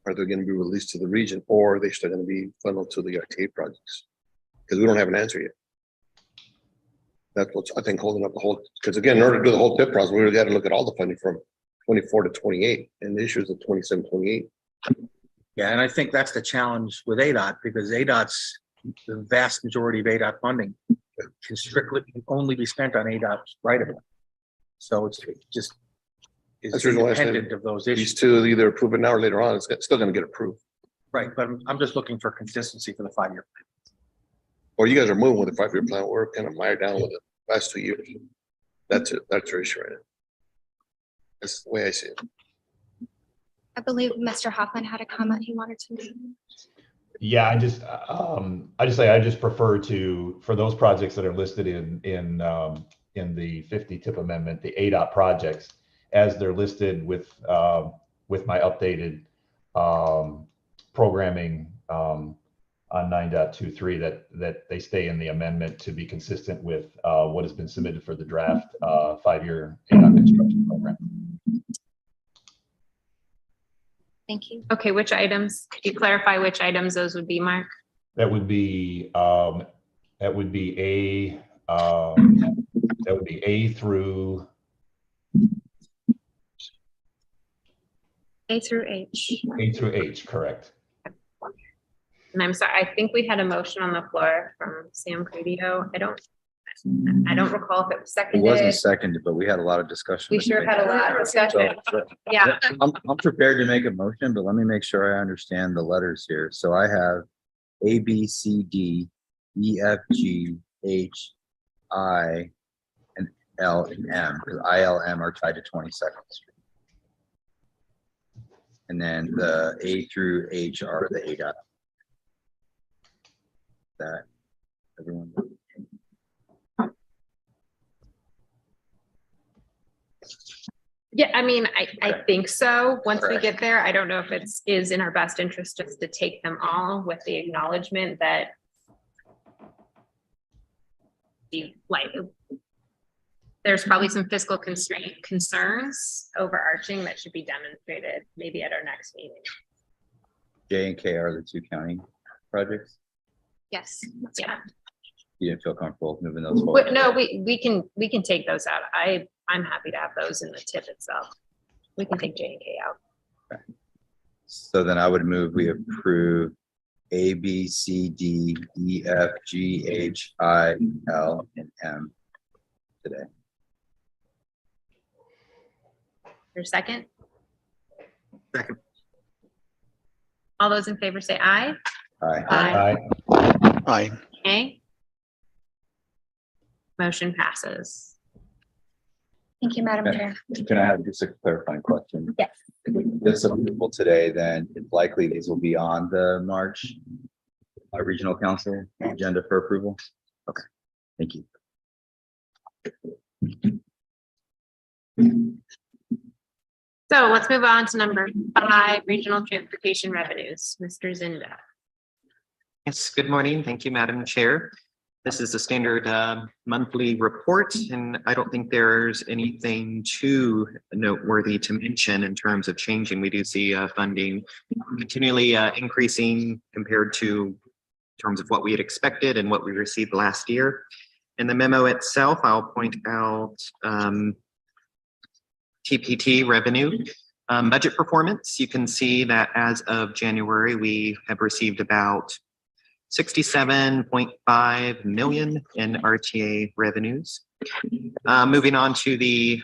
Are they going to be released to the region or are they still going to be funneled to the RTA projects? Because we don't have an answer yet. That's what's, I think, holding up the whole, because again, in order to do the whole tip process, we got to look at all the funding from 24 to 28 and the issues of 27, 28. Yeah, and I think that's the challenge with ADOT, because ADOT's, the vast majority of ADOT funding can only be spent on ADOT's right of way. So it's just is That's the reason why I said independent of those These issues. two either approve it now or later on, it's still going to get approved. Right, but I'm just looking for consistency for the 5-year. Or you guys are moving with a 5-year plan. We're kind of mired down with the last 2 years. That's it. That's your issue right now. That's the way I see it. I believe Mr. Hoffman had a comment he wanted to make. Yeah, I just prefer to, for those projects that are listed in the 50 tip amendment, the ADOT projects, as they're listed with my updated programming on 9.23, that they stay in the amendment to be consistent with what has been submitted for the draft 5-year ADOT construction program. Thank you. Okay, which items, could you clarify which items those would be, Mark? That would be A through A through H. A through H, correct. And I'm sorry, I think we had a motion on the floor from Sam Cravio. I don't recall if it was It wasn't seconded. seconded, but we had a lot of discussion. We sure had a lot of discussion. So, Yeah. I'm prepared to make a motion, but let me make sure I understand the letters here. So I have A, B, C, D, E, F, G, H, I, and L and M, because I, L, M are tied to 22nd Street. And then the A through H are the ADOT. That everyone. Yeah, I mean, I think so. Once we Correct. get there, I don't know if is in our best interest just to take them all with the acknowledgement that there's probably some fiscal concerns overarching that should be demonstrated maybe at our next meeting. J and K are the two county projects. Yes. Yeah. You didn't feel comfortable moving those forward? But no, we can take those out. I'm happy to have those in the tip itself. We can take J and K out. So then I would move, we approve A, B, C, D, E, F, G, H, I, L, and M today. For a second. Second. All those in favor say aye. Aye. Aye. Aye. Nay. Motion passes. Thank you, Madam Okay. Chair. Can I have just a clarifying question? Yes. This approval today, then it's likely these will be on the March Regional Council agenda for approval? Okay, thank you. So let's move on to number 5, regional transportation revenues. Mr. Zinda. Yes, good morning. Thank you, Madam Chair. This is a standard monthly report, and I don't think there's anything too noteworthy to mention in terms of changing. We do see funding continually increasing compared to terms of what we had expected and what we received last year. In the memo itself, I'll point out TPT revenue. Budget performance, you can see that as of January, we have received about 67.5 million in RTA revenues. Moving on to the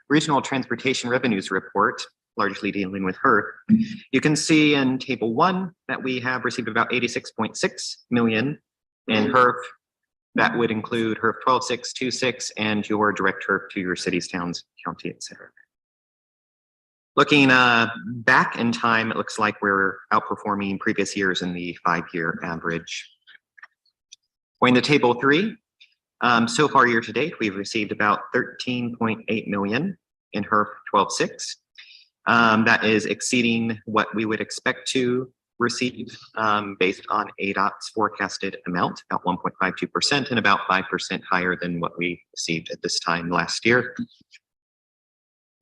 regional transportation revenues report, largely dealing with HERF. You can see in table 1 that we have received about 86.6 million in HERF. That would include HERF 12.626 and your direct HERF to your cities, towns, county, etc. Looking back in time, it looks like we're outperforming previous years in the 5-year average. Going to table 3, so far year to date, we've received about 13.8 million in HERF 12.6. That is exceeding what we would expect to receive based on ADOT's forecasted amount, about 1.52% and about 5% higher than what we received at this time last year.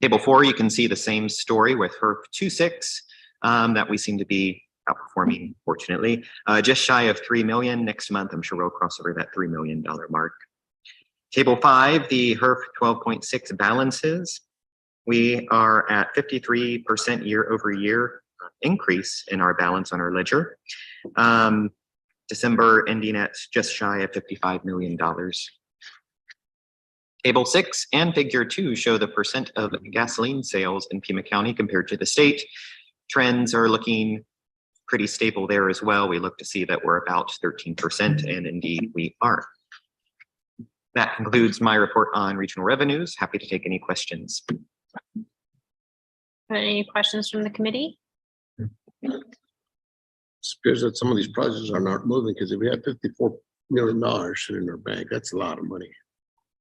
Table 4, you can see the same story with HERF 2.6 that we seem to be outperforming, fortunately. Just shy of 3 million. Next month, I'm sure we'll cross over that $3 million mark. Table 5, the HERF 12.6 balances. We are at 53% year over year increase in our balance on our ledger. December ending at just shy of $55 million. Table 6 and figure 2 show the percent of gasoline sales in Pima County compared to the state. Trends are looking pretty stable there as well. We look to see that we're about 13%, and indeed we are. That concludes my report on regional revenues. Happy to take any questions. Any questions from the committee? It appears that some of these projects are not moving, because if we have $54 million sitting in our bank, that's a lot of money.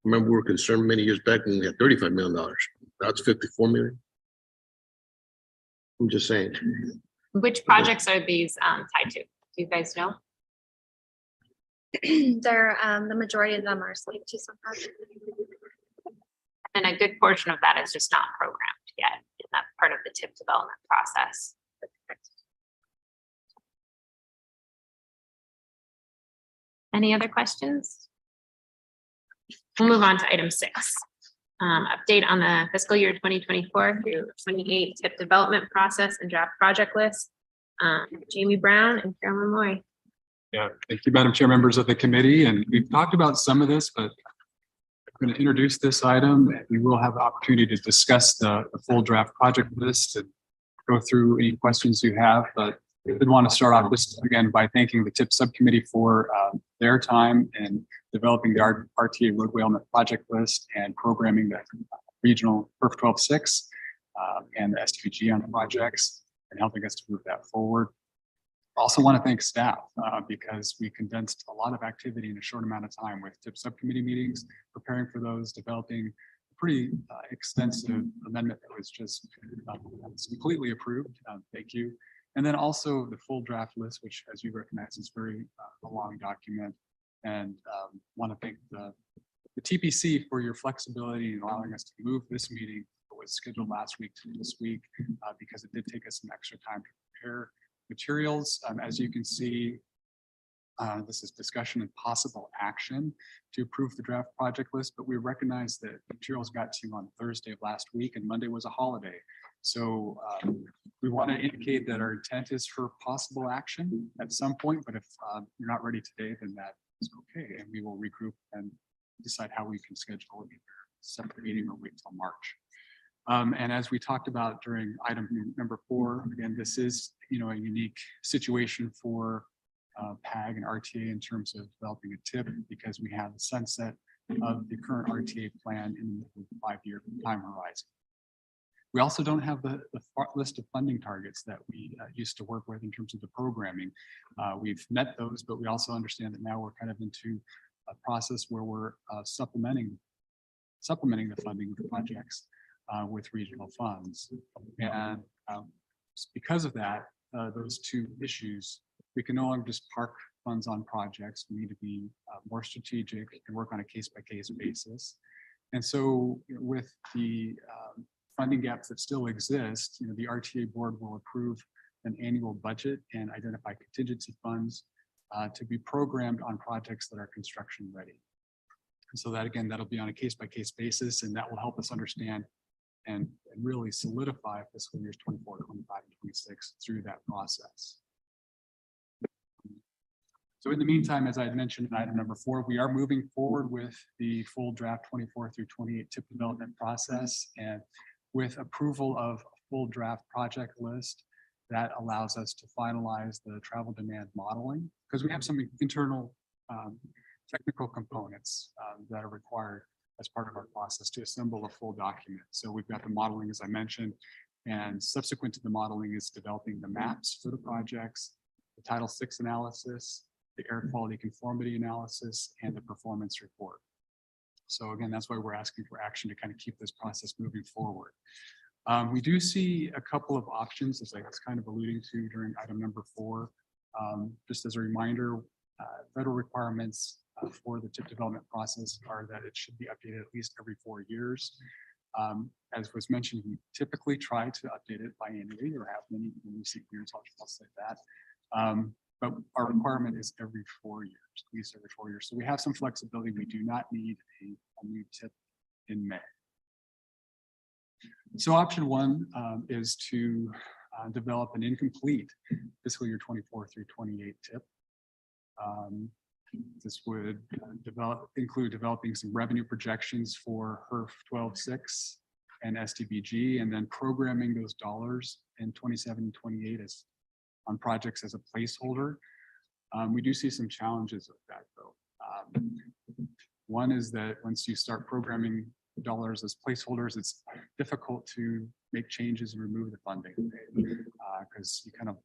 Remember, we were concerned many years back when we had $35 million. That's 54 million. I'm just saying. Which projects are these tied to? Do you guys know? They're, the majority of them are linked to some project. And a good portion of that is just not programmed yet in that part of the TIP development process. Any other questions? We'll move on to item 6. Update on the fiscal year 2024 through 28 tip development process and draft project list. Jamie Brown and Carolyn Loy. Yeah, thank you, Madam Chair, members of the committee. And we've talked about some of this, but I'm going to introduce this item. We will have the opportunity to discuss the full draft project list and go through any questions you have. But I did want to start off just again by thanking the TIP subcommittee for their time in developing the RTA roadway element project list and programming the regional PERF 12-6 and the STVG on the projects and helping us to move that forward. I also want to thank staff because we condensed a lot of activity in a short amount of time with TIP subcommittee meetings, preparing for those, developing a pretty extensive amendment that was just completely approved. Thank you. And then also the full draft list, which as you recognize is very a long document. And want to thank the TPC for your flexibility in allowing us to move this meeting that was scheduled last week to this week because it did take us some extra time to prepare materials. As you can see, this is discussion and possible action to approve the draft project list, but we recognize that materials got to you on Thursday of last week and Monday was a holiday. So we want to indicate that our intent is for possible action at some point, but if you're not ready today, then that is okay. And we will regroup and decide how we can schedule either a separate meeting or wait till March. And as we talked about during item number 4, again, this is, a unique situation for PAG and RTA in terms of developing a TIP because we have the sunset of the current RTA plan in the 5-year time horizon. We also don't have the list of funding targets that we used to work with in terms of the programming. We've met those, but we also understand that now we're kind of into a process where we're supplementing the funding of the projects with regional funds. And because of that, those two issues, we can no longer just park funds on projects. We need to be more strategic and work on a case-by-case basis. And so with the funding gaps that still exist, the RTA board will approve an annual budget and identify contingency funds to be programmed on projects that are construction ready. And so that, again, that'll be on a case-by-case basis, and that will help us understand and really solidify fiscal years 24, 25, and 26 through that process. So in the meantime, as I had mentioned in item number 4, we are moving forward with the full draft 24 through 28 TIP development process, and with approval of a full draft project list, that allows us to finalize the travel demand modeling because we have some internal technical components that are required as part of our process to assemble a full document. So we've got the modeling, as I mentioned, and subsequent to the modeling is developing the maps for the projects, the Title VI analysis, the air quality conformity analysis, and the performance report. So again, that's why we're asking for action to kind of keep this process moving forward. We do see a couple of options, as I was kind of alluding to during item number 4. Just as a reminder, federal requirements for the TIP development process are that it should be updated at least every 4 years. As was mentioned, we typically try to update it biannually or have many in recent years, I'll say that. But our requirement is every 4 years, at least every 4 years. So we have some flexibility. We do not need a new TIP in May. So option 1 is to develop an incomplete fiscal year 24 through 28 TIP. This would include developing some revenue projections for HERF 12-6 and STBG, and then programming those dollars in 27 and 28 as on projects as a placeholder. We do see some challenges with that though. One is that once you start programming dollars as placeholders, it's difficult to make changes and remove the funding because you kind of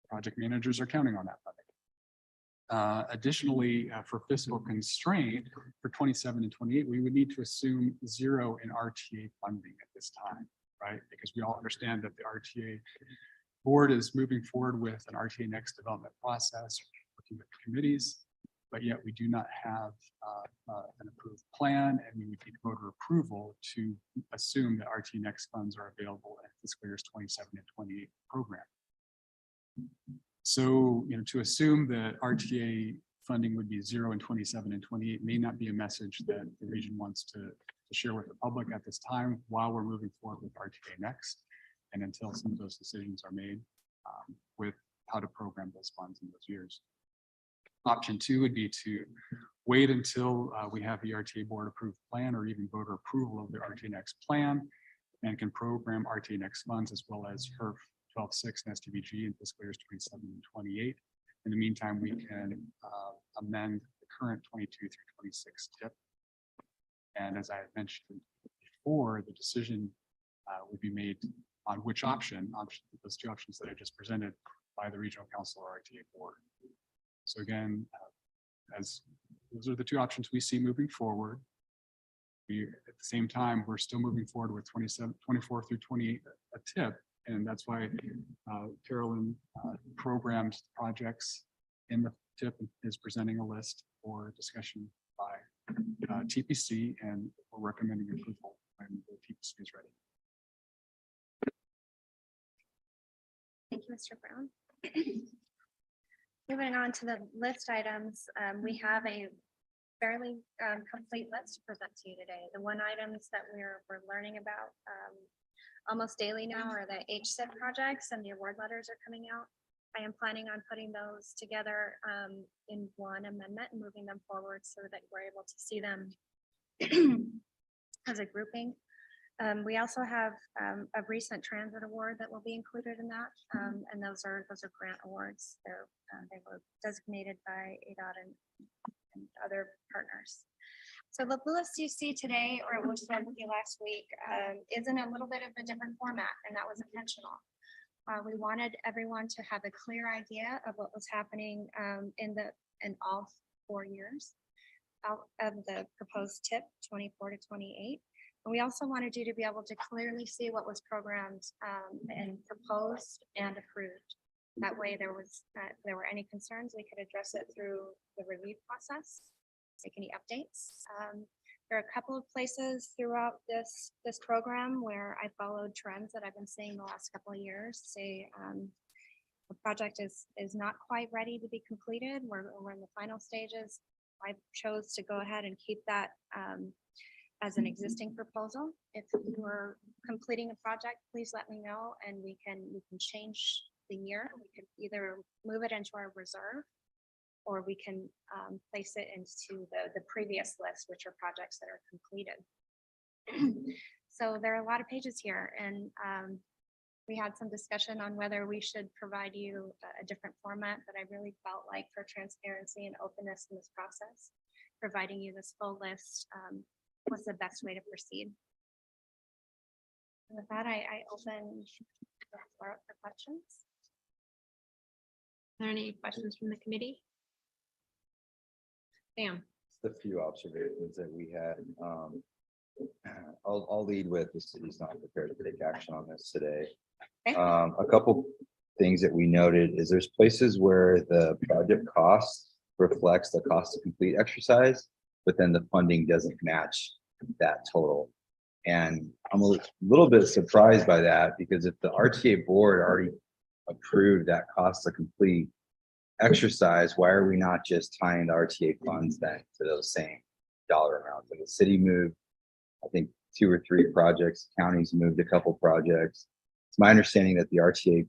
project managers are counting on that funding. Additionally, for fiscal constraint for 27 and 28, we would need to assume 0 in RTA funding at this time, right? Because we all understand that the RTA board is moving forward with an RTA Next development process, working with committees, but yet we do not have an approved plan, and we would need voter approval to assume that RTA Next funds are available in fiscal years 27 and 28 program. So, to assume that RTA funding would be 0 in 27 and 28 may not be a message that the region wants to to share with the public at this time while we're moving forward with RTA Next and until some of those decisions are made with how to program those funds in those years. Option 2 would be to wait until we have the RTA board approved plan or even voter approval of the RTA Next plan and can program RTA Next funds as well as HERF 12.6 and STBG in fiscal years 27 and 28. In the meantime, we can amend the current 22 through 26 TIP. And as I had mentioned before, the decision would be made on which option, those two options that I just presented by the regional council or RTA board. So again, as those are the two options we see moving forward. We, at the same time, we're still moving forward with 24 through 28 a TIP. And that's why Carolyn programmed projects in the TIP is presenting a list for discussion by TPC, and we're recommending approval when the TPC is ready. Thank you, Mr. Brown. Moving on to the list items, we have a fairly complete list to present to you today. The one items that we're learning about almost daily now are the HSIP projects, and the award letters are coming out. I am planning on putting those together in one amendment and moving them forward so that we're able to see them as a grouping. We also have a recent transit award that will be included in that, and those are grant awards. They were designated by ADOT and other partners. So the list you see today, or it was shared with you last week, is in a little bit of a different format, and that was intentional. We wanted everyone to have a clear idea of what was happening in all 4 years out of the proposed TIP 24 to 28. And we also wanted you to be able to clearly see what was programmed and proposed and approved. That way, there were any concerns, we could address it through the review process, make any updates. There are a couple of places throughout this program where I followed trends that I've been seeing the last couple of years. Say the project is not quite ready to be completed. We're in the final stages. I chose to go ahead and keep that as an existing proposal. If you are completing a project, please let me know, and we can change the year. We could either move it into our reserve, or we can place it into the previous list, which are projects that are completed. So there are a lot of pages here, and we had some discussion on whether we should provide you a different format, but I really felt like for transparency and openness in this process, providing you this full list was the best way to proceed. And with that, I open the floor up for questions. Are there any questions from the committee? Sam. The few observations that we had. I'll lead with the city's not prepared to take action on this today. Okay. A couple things that we noted is there's places where the project cost reflects the cost to complete exercise, but then the funding doesn't match that total. And I'm a little bit surprised by that, because if the RTA board already approved that cost to complete exercise, why are we not just tying the RTA funds then to those same dollar amounts? And the city moved, I think, 2 or 3 projects, counties moved a couple projects. It's my understanding that the RTA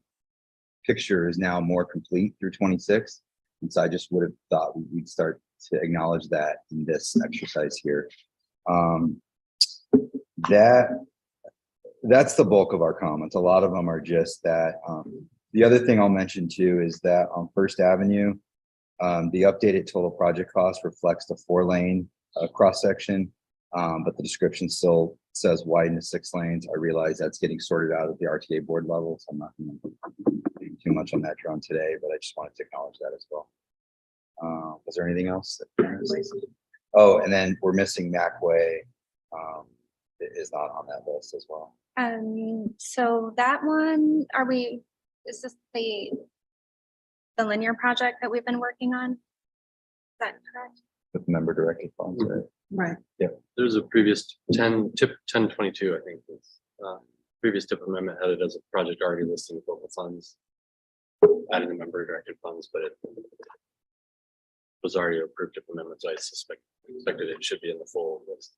picture is now more complete through 26. And so I just would have thought we'd start to acknowledge that in this exercise here. That's the bulk of our comments. A lot of them are just that. The other thing I'll mention too is that on First Avenue, the updated total project cost reflects the 4-lane cross section, but the description still says widen to 6 lanes. I realize that's getting sorted out at the RTA board level, so I'm not going to do too much on that drone today, but I just wanted to acknowledge that as well. Was there anything else? Oh, and then we're missing Macway. It is not on that list as well. So that one, is this the linear project that we've been working on? Is that correct? With member directed funds, right? Right. Yep. There's a previous TIP 1022, I think. Previous TIP amendment had it as a project already listing local funds, adding the member directed funds, but it was already approved TIP amendment, so I expected it should be in the full list.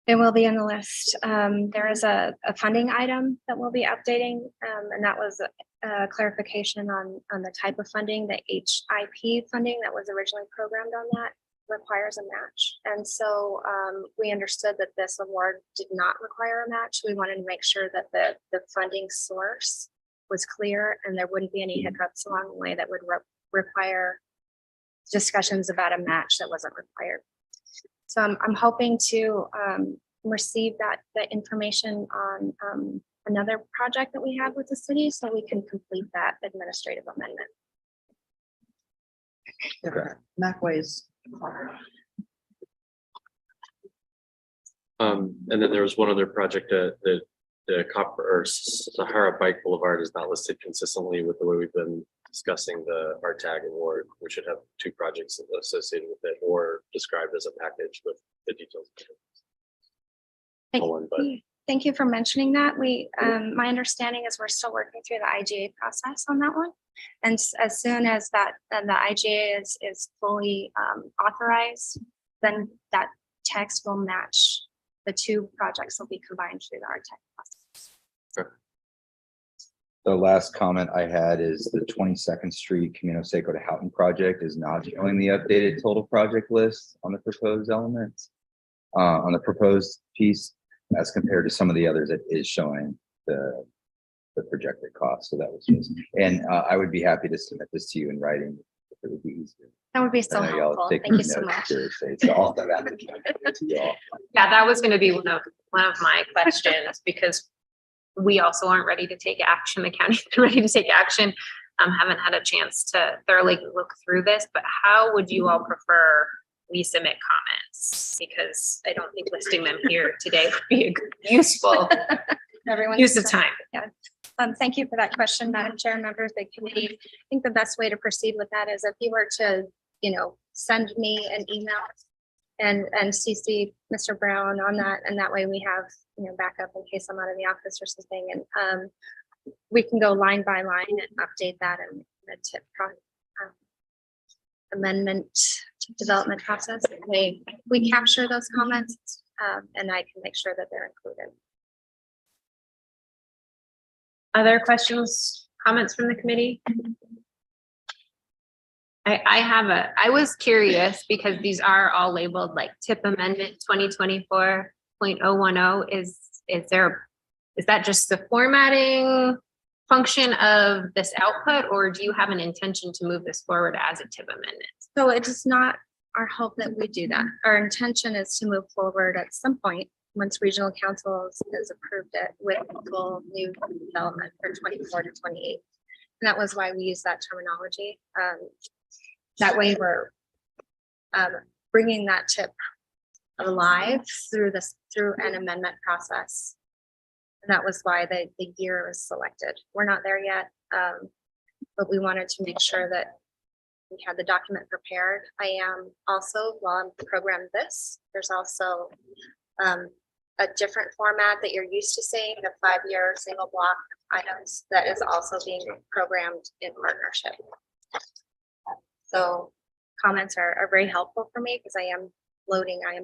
It will be on the list. There is a funding item that we'll be updating, and that was a clarification on the type of funding. The HIP funding that was originally programmed on that requires a match. And so we understood that this award did not require a match. We wanted to make sure that the funding source was clear and there wouldn't be any hiccups along the way that would require discussions about a match that wasn't required. So I'm hoping to receive that information on another project that we have with the city so we can complete that administrative amendment. MacWay's. And then there was one other project that the Copper or Sahara Bike Boulevard is not listed consistently with the way we've been discussing the PAG award. We should have 2 projects associated with it or described as a package with the details. Thank you for mentioning that. My understanding is we're still working through the IGA process on that one. And as soon as the IGA is fully authorized, then that text will match. The 2 projects will be combined through the RTEC process. Sure. The last comment I had is the 22nd Street Camino Seco to Houghton project is not showing the updated total project list on the proposed elements. On the proposed piece, as compared to some of the others, it is showing the projected cost. So that was just, and I would be happy to submit this to you in writing if it would be easier. That would be so I know y'all helpful. take Thank you so notes much. seriously, so all that Yeah, that was gonna be one of my questions, because we also aren't ready to take action. The county is ready to take action. Haven't had a chance to thoroughly look through this, but how would you all prefer we submit comments? Because I don't think listing them here today would be a good, useful Everyone. use of time. Yeah. Thank you for that question, Madam Chair, members of the committee. I think the best way to proceed with that is if you were to, send me an email and CC Mr. Brown on that, and that way we have, backup in case I'm out of the office or something, and we can go line by line and update that in the tip amendment development process. We capture those comments, and I can make sure that they're included. Other questions, comments from the committee? I was curious because these are all labeled like tip amendment 2024.010. Is that just the formatting function of this output, or do you have an intention to move this forward as a tip amendment? So it is not our hope that we do that. Our intention is to move forward at some point once regional council has approved it with full new development for 24 to 28. And that was why we use that terminology. That way we're bringing that tip alive through an amendment process. And that was why the year is selected. We're not there yet, but we wanted to make sure that we had the document prepared. I am also, while I'm programmed this, there's also a different format that you're used to seeing, the 5-year single block items that is also being programmed in partnership. So comments are very helpful for me because I am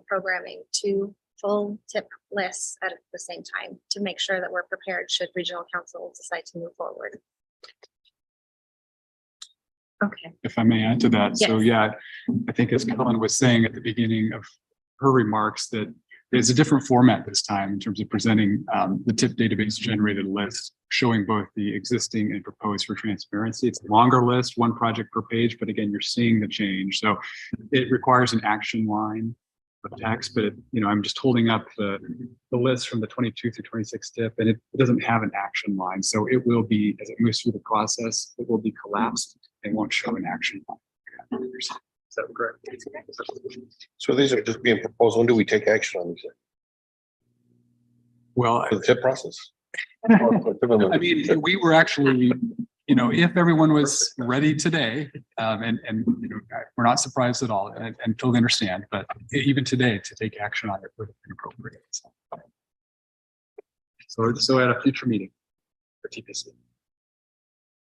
programming 2 full tip lists at the same time to make sure that we're prepared should regional council decide to move forward. Okay. If I may add to that. So yeah, I think as Kellen was saying at the beginning of her remarks, that it's a different format this time in terms of presenting the tip database generated list, showing both the existing and proposed for transparency. It's a longer list, 1 project per page, but again, you're seeing the change. So it requires an action line of text, but I'm just holding up the list from the 22 through 26 tip, and it doesn't have an action line. So it will be, as it moves through the process, it will be collapsed and won't show an action line. Is that correct? So these are just being proposed. When do we take action on these? Well, The tip process? I mean, we were actually, if everyone was ready today, and we're not surprised at all and totally understand, but even today to take action on it would have been appropriate. So at a future meeting for TPC.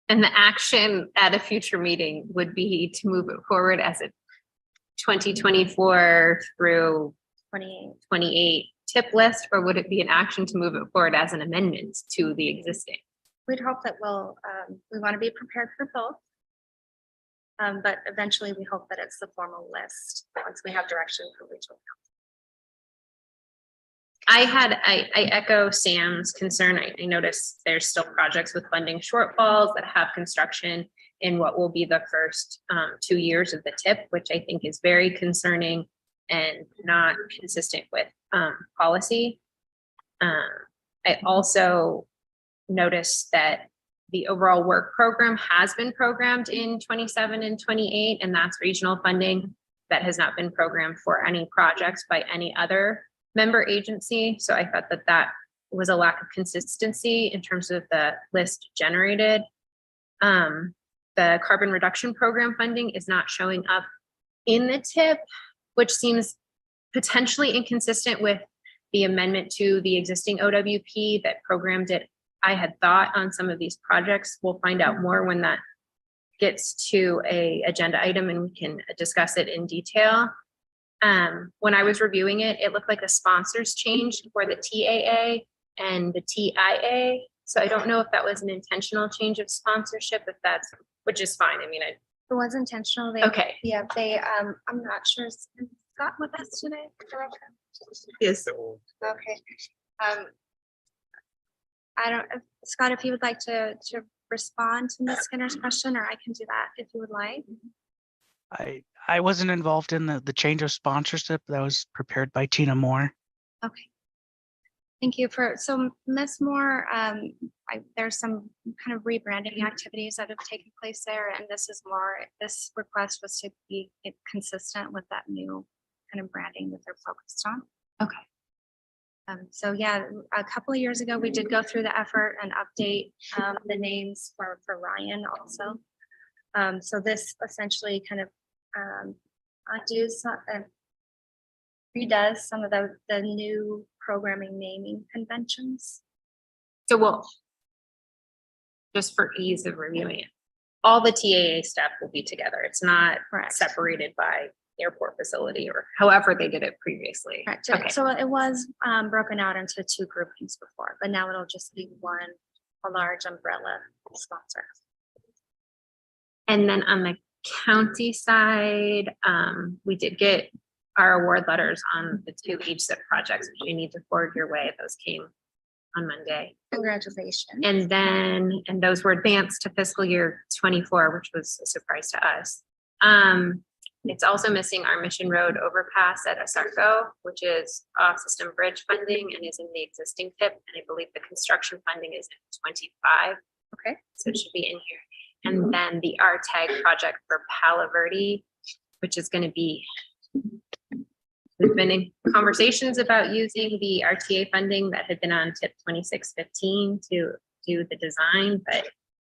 And the action at a future meeting would be to move it forward as a 2024 through 28 TIP list, or would it be an action to move it forward as an amendment to the existing? We'd hope that we want to be prepared for both. But eventually we hope that it's the formal list once we have direction from regional I echo Sam's concern. I noticed there's still projects with funding shortfalls that have construction in what will be the first 2 years of the TIP, which I think is very concerning and not consistent with policy. I also noticed that the overall work program has been programmed in 27 and 28, and that's regional funding that has not been programmed for any projects by any other member agency. So I thought that that was a lack of consistency in terms of the list generated. The carbon reduction program funding is not showing up in the TIP, which seems potentially inconsistent with the amendment to the existing OWP that programmed it. I had thought on some of these projects. We'll find out more when that gets to a agenda item and we can discuss it in detail. When I was reviewing it, it looked like the sponsors changed for the TAA and the TIA. So I don't know if that was an intentional change of sponsorship, if that's, which is fine. I mean, It was intentional. Okay. Yeah, I'm not sure. Is Scott with us today? Yes. Okay. I don't, Scott, if you would like to respond to Ms. Skinner's question, or I can do that if you would like. I wasn't involved in the change of sponsorship. That was prepared by Tina Moore. Okay. Thank you so Ms. Moore, there's some kind of rebranding activities that have taken place there, and this request was to be consistent with that new kind of branding that they're focused on. okay. So yeah, a couple of years ago, we did go through the effort and update the names for Ryan also. So this essentially kind of redoes some of the new programming naming conventions. So we'll, just for ease of reviewing it, all the TAA stuff will be together. It's not Correct. separated by airport facility or however they did it previously. Correct. Okay. So it was broken out into two groupings before, but now it'll just be a large umbrella sponsor. And then on the county side, we did get our award letters on the 2 HSIP projects, which you need to forward your way. Those came on Monday. Congratulations. And those were advanced to fiscal year 24, which was a surprise to us. It's also missing our Mission Road overpass at Asarco, which is off-system bridge funding and is in the existing TIP. And I believe the construction funding is in 25. Okay. So it should be in here. And then the RTAG project for Palo Verde, which is going to be, we've been in conversations about using the RTA funding that had been on TIP 2615 to do the design, but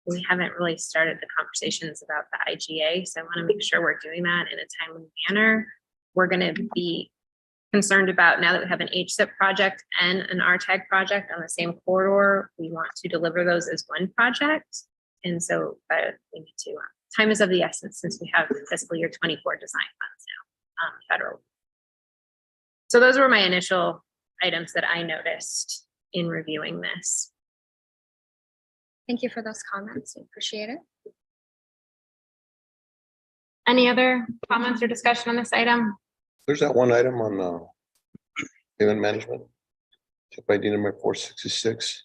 we haven't really started the conversations about the IGA. So I want to make sure we're doing that in a timely manner. We're going to be concerned about, now that we have an HSIP project and an RTAG project on the same corridor, we want to deliver those as one project. And so we need to, time is of the essence since we have fiscal year 24 design funds now, federal. So those were my initial items that I noticed in reviewing this. Thank you for those comments. I appreciate it. Any other comments or discussion on this item? There's that one item on payment management. ID number 466.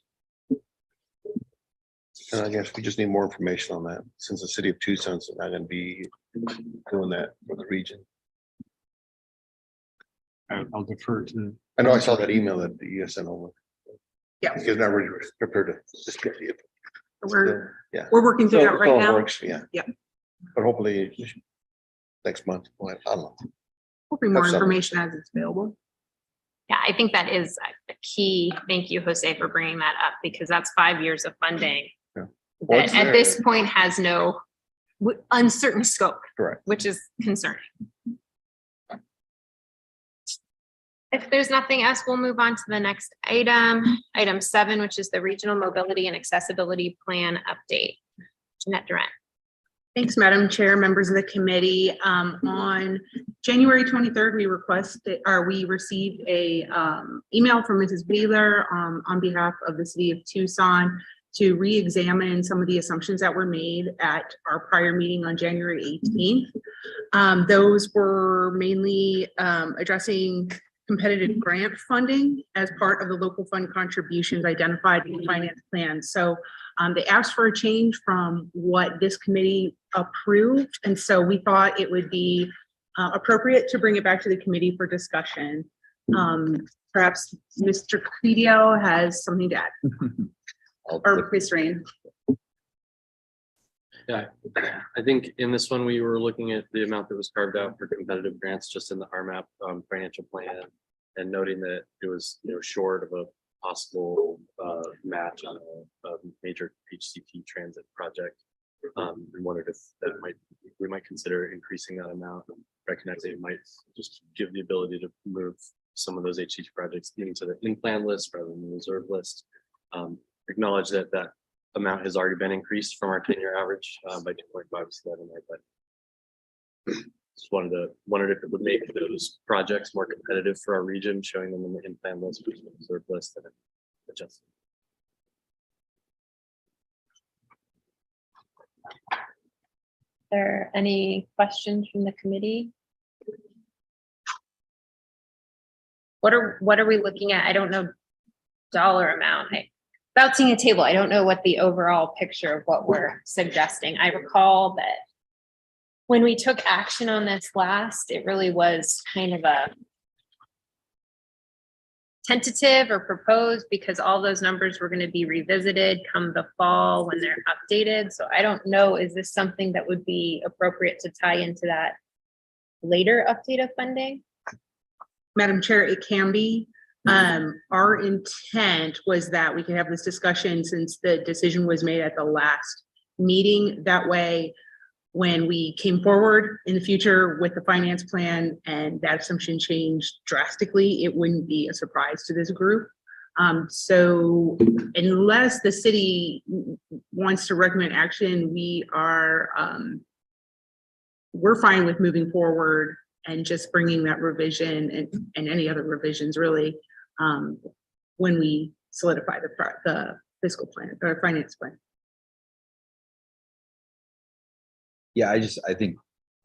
And I guess we just need more information on that, since the city of Tucson's not going to be doing that for the region. I'll defer to. I know I saw that email that you sent over. Yeah. Because not really prepared to just get it. We're Yeah. working through that right So it now. works, yeah. Yeah. But hopefully next month, well, I don't know. Hopefully more Have some. information as it's available. Yeah, I think that is a key. Thank you, Jose, for bringing that up, because that's 5 years of funding. Yeah. Well, That it's at there. this point has no uncertain scope. Correct. Which is concerning. If there's nothing else, we'll move on to the next item, item 7, which is the Regional Mobility and Accessibility Plan Update. Jeanette Durant. Thanks, Madam Chair, members of the committee. On January 23rd, we received a email from Mrs. Wheeler on behalf of the city of Tucson to re-examine some of the assumptions that were made at our prior meeting on January 18th. Those were mainly addressing competitive grant funding as part of the local fund contributions identified in the finance plan. So they asked for a change from what this committee approved. And so we thought it would be appropriate to bring it back to the committee for discussion. Perhaps Mr. Credio has something to add. Or Ms. Rain. Yeah, I think in this one, we were looking at the amount that was carved out for competitive grants just in the RMAP financial plan and noting that it was, short of a possible match on a major HCT transit project. And wondered if we might consider increasing that amount, recognizing it might just give the ability to move some of those HCT projects into the in-plan list rather than the reserve list. Acknowledge that amount has already been increased from our 10-year average by 2.5, but just wondered if it would make those projects more competitive for our region, showing them in the in-plan list versus the reserve list and adjusting. There any questions from the committee? What are we looking at? I don't know dollar amount. Without seeing a table, I don't know what the overall picture of what we're suggesting. I recall that when we took action on this last, it really was kind of a tentative or proposed because all those numbers were going to be revisited come the fall when they're updated. So I don't know, is this something that would be appropriate to tie into that later update of funding? Madam Chair, it can be. Our intent was that we could have this discussion since the decision was made at the last meeting. That way, when we came forward in the future with the finance plan and that assumption changed drastically, it wouldn't be a surprise to this group. So unless the city wants to recommend action, we're fine with moving forward and just bringing that revision and any other revisions really when we solidify the fiscal plan or finance plan. Yeah, I think,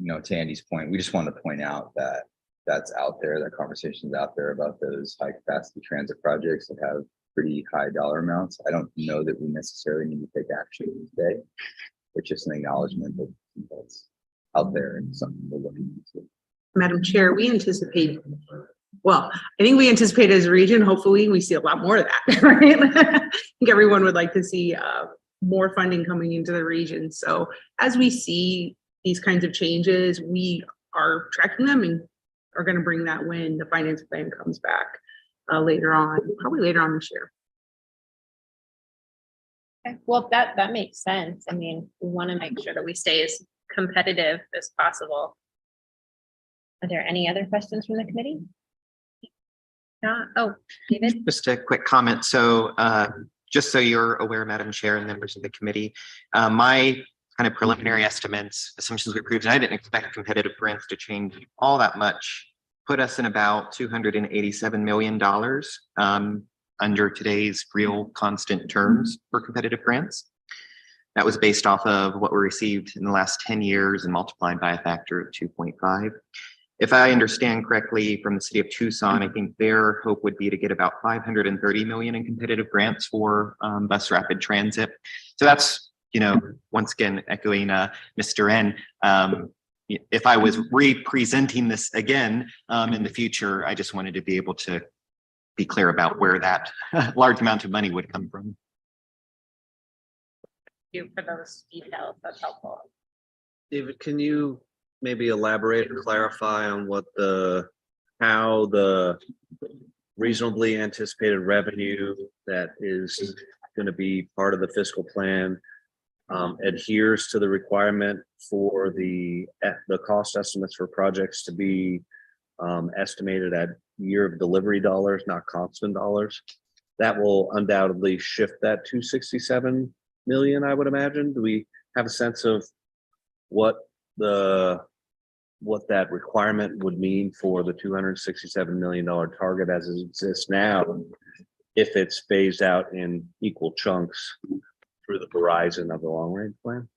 to Andy's point, we just wanted to point out that that's out there, that conversation's out there about those high capacity transit projects that have pretty high dollar amounts. I don't know that we necessarily need to take action today. It's just an acknowledgement that that's out there and something we're looking into. Madam Chair, we anticipate, I think we anticipate as a region, hopefully we see a lot more of that, right? I think everyone would like to see more funding coming into the region. So as we see these kinds of changes, we are tracking them and are going to bring that when the finance plan comes back later on, probably later on this year. Okay. Well, that makes sense. I mean, we want to make sure that we stay as competitive as possible. Are there any other questions from the committee? Oh, David? Just a quick comment. So just so you're aware, Madam Chair and members of the committee, my kind of preliminary estimates, assumptions we approved, and I didn't expect competitive grants to change all that much, put us in about $287 million under today's real constant terms for competitive grants. That was based off of what we received in the last 10 years and multiplied by a factor of 2.5. If I understand correctly from the city of Tucson, I think their hope would be to get about 530 million in competitive grants for bus rapid transit. So that's, once again, echoing Mr. N. If I was representing this again in the future, I just wanted to be able to be clear about where that large amount of money would come from. Thank you for those details. That's helpful. David, can you maybe elaborate or clarify on how the reasonably anticipated revenue that is going to be part of the fiscal plan adheres to the requirement for the cost estimates for projects to be estimated at year of delivery dollars, not constant dollars? That will undoubtedly shift that 267 million, I would imagine. Do we have a sense of what that requirement would mean for the $267 million target as it exists now, if it's phased out in equal chunks through the horizon of the long range plan?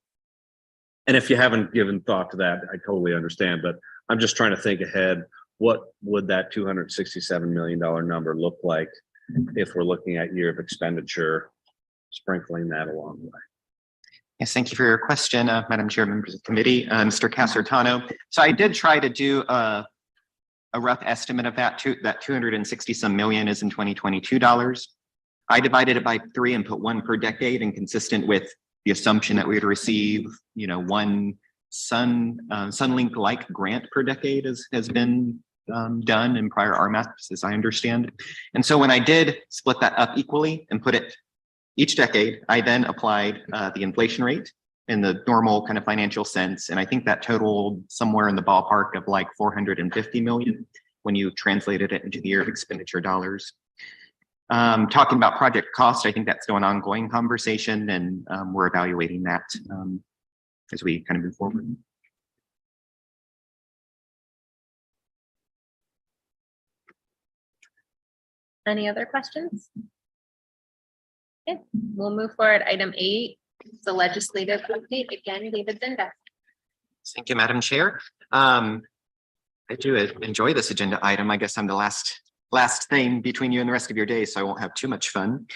And if you haven't given thought to that, I totally understand, but I'm just trying to think ahead. What would that $267 million number look like if we're looking at year of expenditure, sprinkling that along the way? Yes, thank you for your question, Madam Chair, members of the committee, Mr. Casertano. So I did try to do a rough estimate of that. That 260 some million is in 2022 dollars. I divided it by 3 and put 1 per decade, and consistent with the assumption that we would receive, you know, 1 Sunlink-like grant per decade has been done in prior RMAPs, as I understand. And so when I did split that up equally and put it each decade, I then applied the inflation rate in the normal kind of financial sense. And I think that totaled somewhere in the ballpark of like 450 million when you translated it into the year of expenditure dollars. Talking about project cost, I think that's still an ongoing conversation, and we're evaluating that as we kind of move forward. Any other questions? Okay, we'll move forward. Item 8, the legislative update. Again, David Zinda. Thank you, Madam Chair. I do enjoy this agenda item. I guess I'm the last thing between you and the rest of your day, so I won't have too much fun.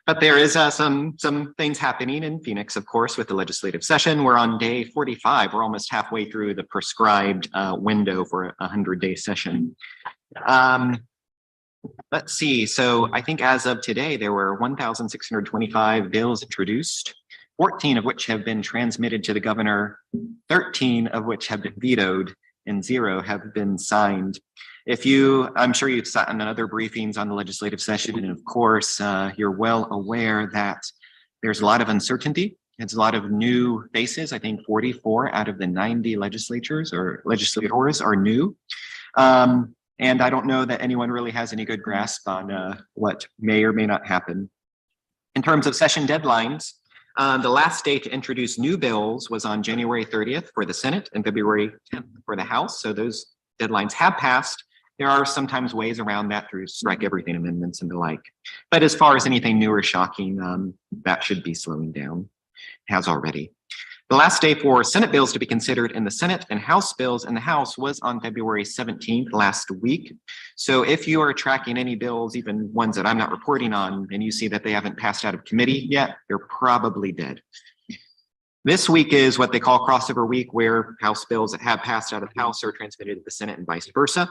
But there is some things happening in Phoenix, of course, with the legislative session. We're on day 45. We're almost halfway through the prescribed window for a 100-day session. Let's see. So I think as of today, there were 1,625 bills introduced, 14 of which have been transmitted to the governor, 13 of which have been vetoed, and 0 have been signed. I'm sure you've sat in other briefings on the legislative session, and of course, you're well aware that there's a lot of uncertainty. It's a lot of new faces. I think 44 out of the 90 legislators are new. And I don't know that anyone really has any good grasp on what may or may not happen. In terms of session deadlines, the last day to introduce new bills was on January 30th for the Senate and February 10th for the House. So those deadlines have passed. There are sometimes ways around that through strike everything amendments and the like. But as far as anything new or shocking, that should be slowing down, has already. The last day for Senate bills to be considered in the Senate and House bills in the House was on February 17th last week. So if you are tracking any bills, even ones that I'm not reporting on, and you see that they haven't passed out of committee yet, they're probably dead. This week is what they call crossover week, where House bills that have passed out of the House are transmitted to the Senate and vice versa.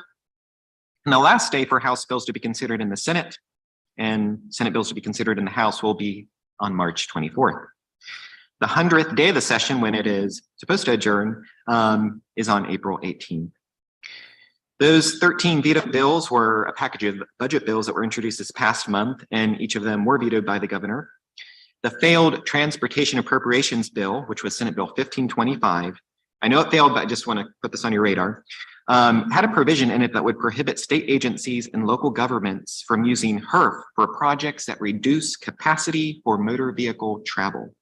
And the last day for House bills to be considered in the Senate and Senate bills to be considered in the House will be on March 24th. The 100th day of the session, when it is supposed to adjourn, is on April 18th. Those 13 vetoed bills were a package of budget bills that were introduced this past month, and each of them were vetoed by the governor. The failed transportation appropriations bill, which was Senate Bill 1525, I know it failed, but I just want to put this on your radar, had a provision in it that would prohibit state agencies and local governments from using HERF for projects that reduce capacity for motor vehicle travel.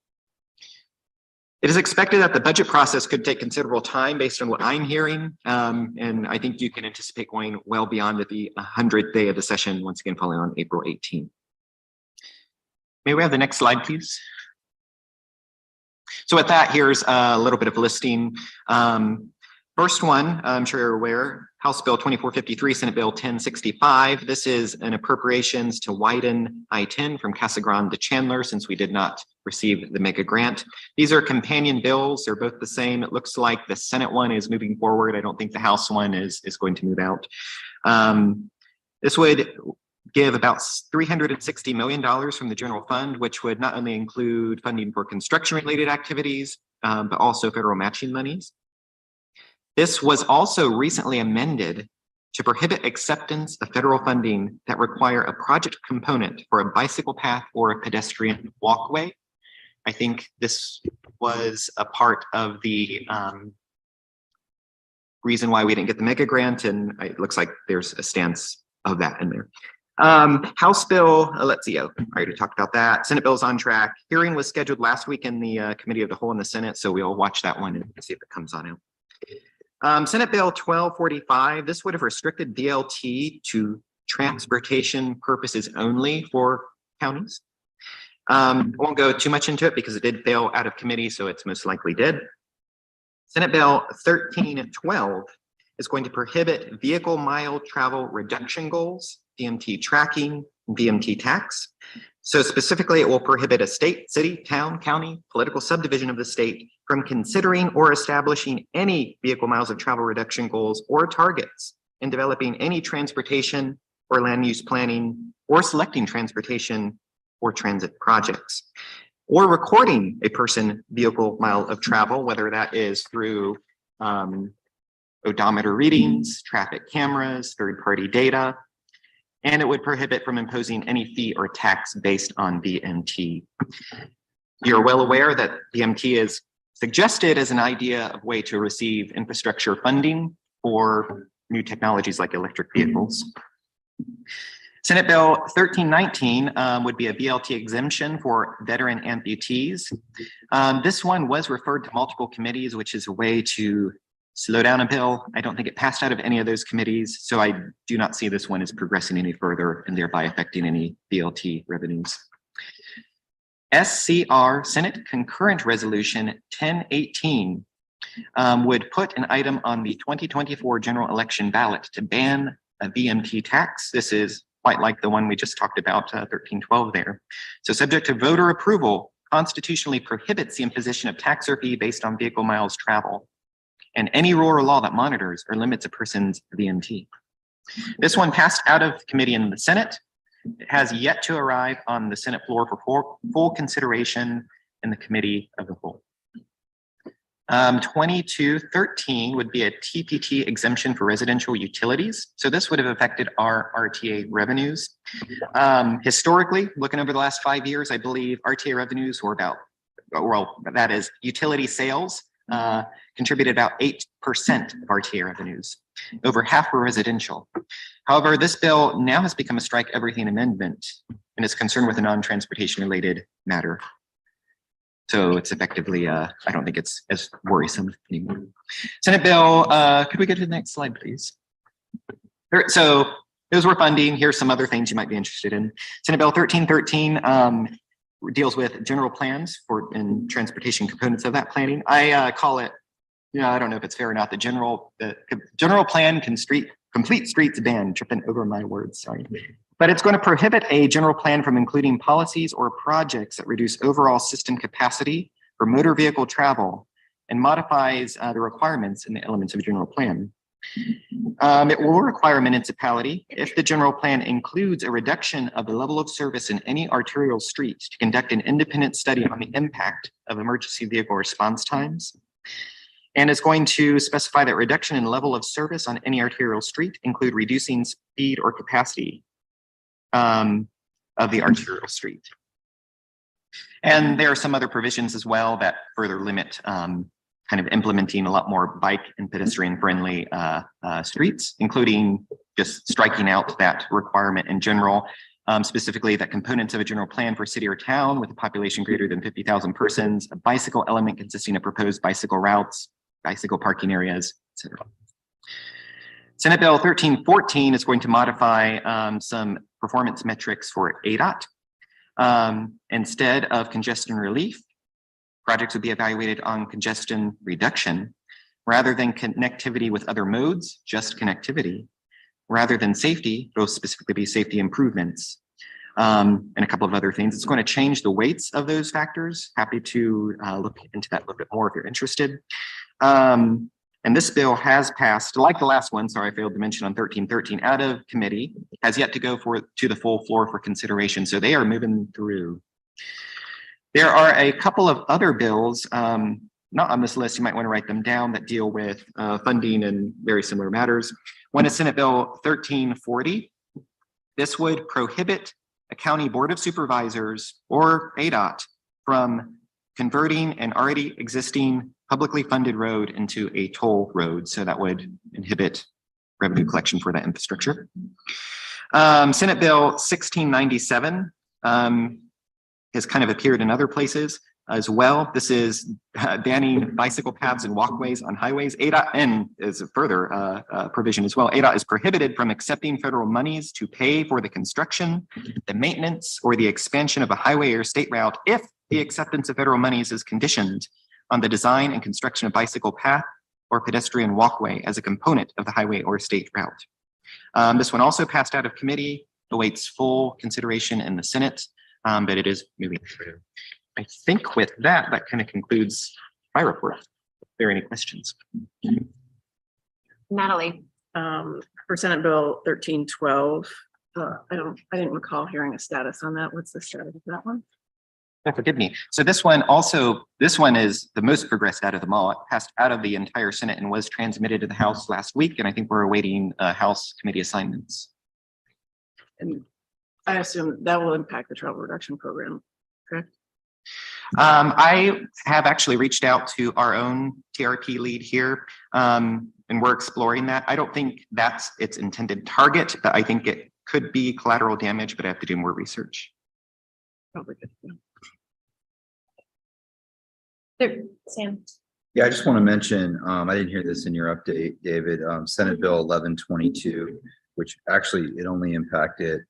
It is expected that the budget process could take considerable time based on what I'm hearing, and I think you can anticipate going well beyond the 100th day of the session, once again falling on April 18th. May we have the next slide, please? So with that, here's a little bit of listing. First one, I'm sure you're aware, House Bill 2453, Senate Bill 1065. This is an appropriations to widen I-10 from Casa Grande to Chandler, since we did not receive the mega grant. These are companion bills. They're both the same. It looks like the Senate one is moving forward. I don't think the House one is going to move out. This would give about $360 million from the general fund, which would not only include funding for construction-related activities, but also federal matching monies. This was also recently amended to prohibit acceptance of federal funding that require a project component for a bicycle path or a pedestrian walkway. I think this was a part of the reason why we didn't get the mega grant, and it looks like there's a stance of that in there. House bill, let's see, I already talked about that. Senate bill's on track. Hearing was scheduled last week in the committee of the whole in the Senate, so we'll watch that one and see if it comes on out. Senate Bill 1245, this would have restricted BLT to transportation purposes only for counties. I won't go too much into it because it did fail out of committee, so it's most likely dead. Senate Bill 1312 is going to prohibit vehicle mile travel reduction goals, VMT tracking, VMT tax. So specifically, it will prohibit a state, city, town, county, political subdivision of the state from considering or establishing any vehicle miles of travel reduction goals or targets in developing any transportation or land use planning or selecting transportation or transit projects, or recording a person vehicle mile of travel, whether that is through odometer readings, traffic cameras, third-party data, and it would prohibit from imposing any fee or tax based on VMT. You're well aware that VMT is suggested as an idea of way to receive infrastructure funding for new technologies like electric vehicles. Senate Bill 1319 would be a BLT exemption for veteran amputees. This one was referred to multiple committees, which is a way to slow down a bill. I don't think it passed out of any of those committees, so I do not see this one as progressing any further and thereby affecting any BLT revenues. SCR Senate Concurrent Resolution 1018 would put an item on the 2024 general election ballot to ban a VMT tax. This is quite like the one we just talked about, 1312 there. So subject to voter approval, constitutionally prohibits the imposition of tax or fee based on vehicle miles travel and any rule or law that monitors or limits a person's VMT. This one passed out of committee in the Senate. It has yet to arrive on the Senate floor for full consideration in the committee of the whole. 2213 would be a TPT exemption for residential utilities. So this would have affected our RTA revenues. Historically, looking over the last 5 years, I believe RTA revenues were about, well, that is utility sales contributed about 8% of RTA revenues. Over half were residential. However, this bill now has become a strike everything amendment and is concerned with a non-transportation related matter. So it's effectively, I don't think it's as worrisome anymore. Senate Bill, could we go to the next slide, please? So those were funding. Here's some other things you might be interested in. Senate Bill 1313 deals with general plans for and transportation components of that planning. I call it, I don't know if it's fair or not, the general plan complete streets ban, tripping over my words, sorry. But it's going to prohibit a general plan from including policies or projects that reduce overall system capacity for motor vehicle travel and modifies the requirements in the elements of a general plan. It will require a municipality, if the general plan includes a reduction of the level of service in any arterial street, to conduct an independent study on the impact of emergency vehicle response times. And it's going to specify that reduction in level of service on any arterial street include reducing speed or capacity of the arterial street. And there are some other provisions as well that further limit kind of implementing a lot more bike and pedestrian friendly streets, including just striking out that requirement in general, specifically that components of a general plan for city or town with a population greater than 50,000 persons, a bicycle element consisting of proposed bicycle routes, bicycle parking areas, etc. Senate Bill 1314 is going to modify some performance metrics for ADOT. Instead of congestion relief, projects would be evaluated on congestion reduction rather than connectivity with other modes, just connectivity. Rather than safety, it'll specifically be safety improvements and a couple of other things. It's going to change the weights of those factors. Happy to look into that a little bit more if you're interested. And this bill has passed, like the last one, sorry, I failed to mention on 1313, out of committee, has yet to go to the full floor for consideration. So they are moving through. There are a couple of other bills, not on this list, you might want to write them down, that deal with funding and very similar matters. One is Senate Bill 1340. This would prohibit a county board of supervisors or ADOT from converting an already existing publicly funded road into a toll road. So that would inhibit revenue collection for that infrastructure. Senate Bill 1697 has kind of appeared in other places as well. This is banning bicycle paths and walkways on highways. ADOT, and is a further provision as well. ADOT is prohibited from accepting federal monies to pay for the construction, the maintenance, or the expansion of a highway or state route if the acceptance of federal monies is conditioned on the design and construction of bicycle path or pedestrian walkway as a component of the highway or state route. This one also passed out of committee, awaits full consideration in the Senate, but it is moving through. I think with that, that kind of concludes my report. If there are any questions? Natalie. For Senate Bill 1312, I didn't recall hearing a status on that. What's the status of that one? Forgive me. So this one is the most progressed out of them all. It passed out of the entire Senate and was transmitted to the House last week. And I think we're awaiting House committee assignments. And I assume that will impact the travel reduction program, correct? I have actually reached out to our own TRP lead here, and we're exploring that. I don't think that's its intended target, but I think it could be collateral damage, but I have to do more research. Probably good. Sam. Yeah, I just want to mention, I didn't hear this in your update, David, Senate Bill 1122, which actually it only impacted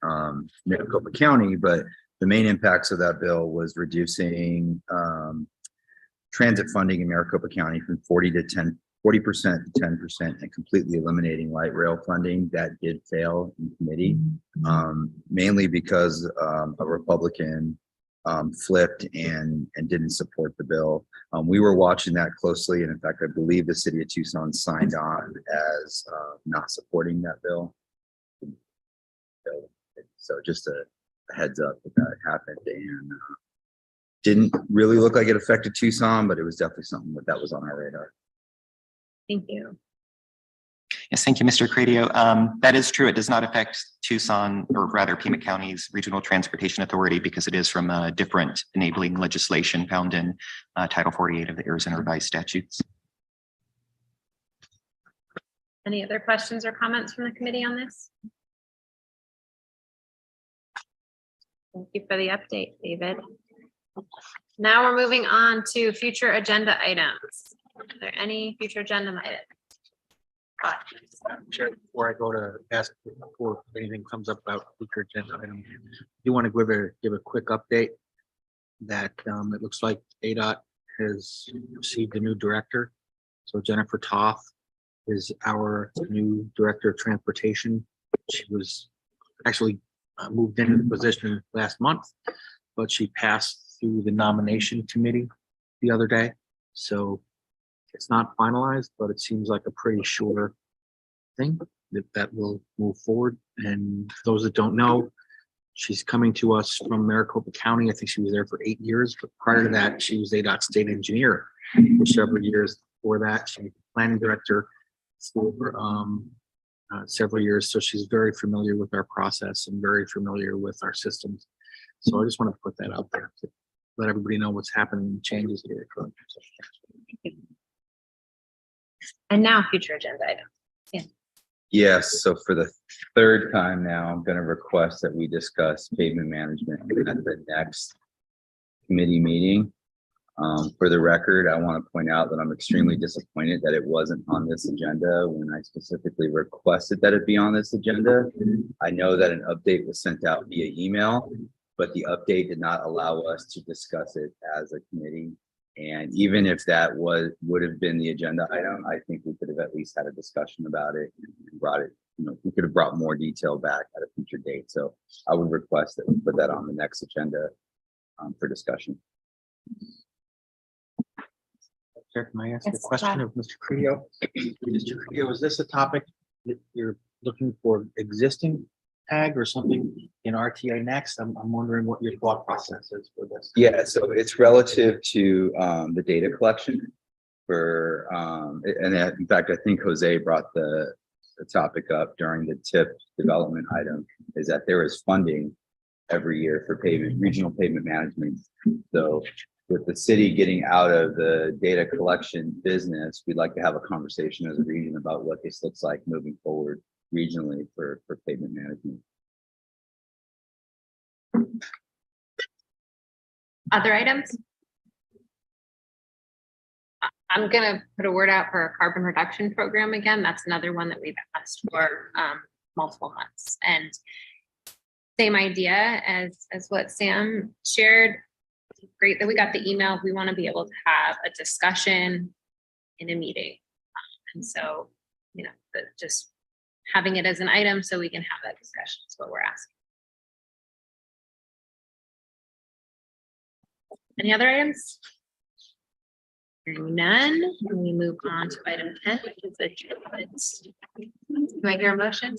Maricopa County, but the main impacts of that bill was reducing transit funding in Maricopa County from 40% to 10%, and completely eliminating light rail funding. That did fail in committee, mainly because a Republican flipped and didn't support the bill. We were watching that closely, and in fact, I believe the city of Tucson signed on as not supporting that bill. So just a heads up that happened, and didn't really look like it affected Tucson, but it was definitely something that was on our radar. Thank you. Yes, thank you, Mr. Cradio. That is true. It does not affect Tucson, or rather Pima County's Regional Transportation Authority, because it is from a different enabling legislation found in Title 48 of the Arizona Revised Statutes. Any other questions or comments from the committee on this? Thank you for the update, David. Now we're moving on to future agenda items. Are there any future agenda items? Sure. Before I go to ask before anything comes up about future agenda item, you want to give a quick update that it looks like ADOT has received a new director. So Jennifer Toth is our new director of transportation. She was actually moved into the position last month, but she passed through the nomination committee the other day. So it's not finalized, but it seems like a pretty sure thing that will move forward. And those that don't know, she's coming to us from Maricopa County. I think she was there for 8 years, but prior to that, she was ADOT state engineer for several years. Before that, she was planning director for several years. So she's very familiar with our process and very familiar with our systems. So I just want to put that out there to let everybody know what's happening and changes that are occurring. And now future agenda items. Yeah. Yes, so for the third time now, I'm going to request that we discuss pavement management at the next committee meeting. For the record, I want to point out that I'm extremely disappointed that it wasn't on this agenda when I specifically requested that it be on this agenda. I know that an update was sent out via email, but the update did not allow us to discuss it as a committee. And even if that would have been the agenda item, I think we could have at least had a discussion about it and brought it, we could have brought more detail back at a future date. So I would request that we put that on the next agenda for discussion. Can I ask a question of Mr. Creo? Mr. Creo, is this a topic that you're looking for existing PAG or something in RTA next? I'm wondering what your thought process is for this. Yeah, so it's relative to the data collection for, and in fact, I think Jose brought the topic up during the TIP development item, is that there is funding every year for regional pavement management. So with the city getting out of the data collection business, we'd like to have a conversation as a region about what this looks like moving forward regionally for pavement management. Other items? I'm gonna put a word out for a carbon reduction program again. That's another one that we've asked for multiple months. And same idea as what Sam shared. Great that we got the email. We want to be able to have a discussion in a meeting. And so, you know, but just having it as an item so we can have that discussion is what we're asking. Any other items? Hearing none, we move on to item 10, which is adjournment. Do I hear a motion?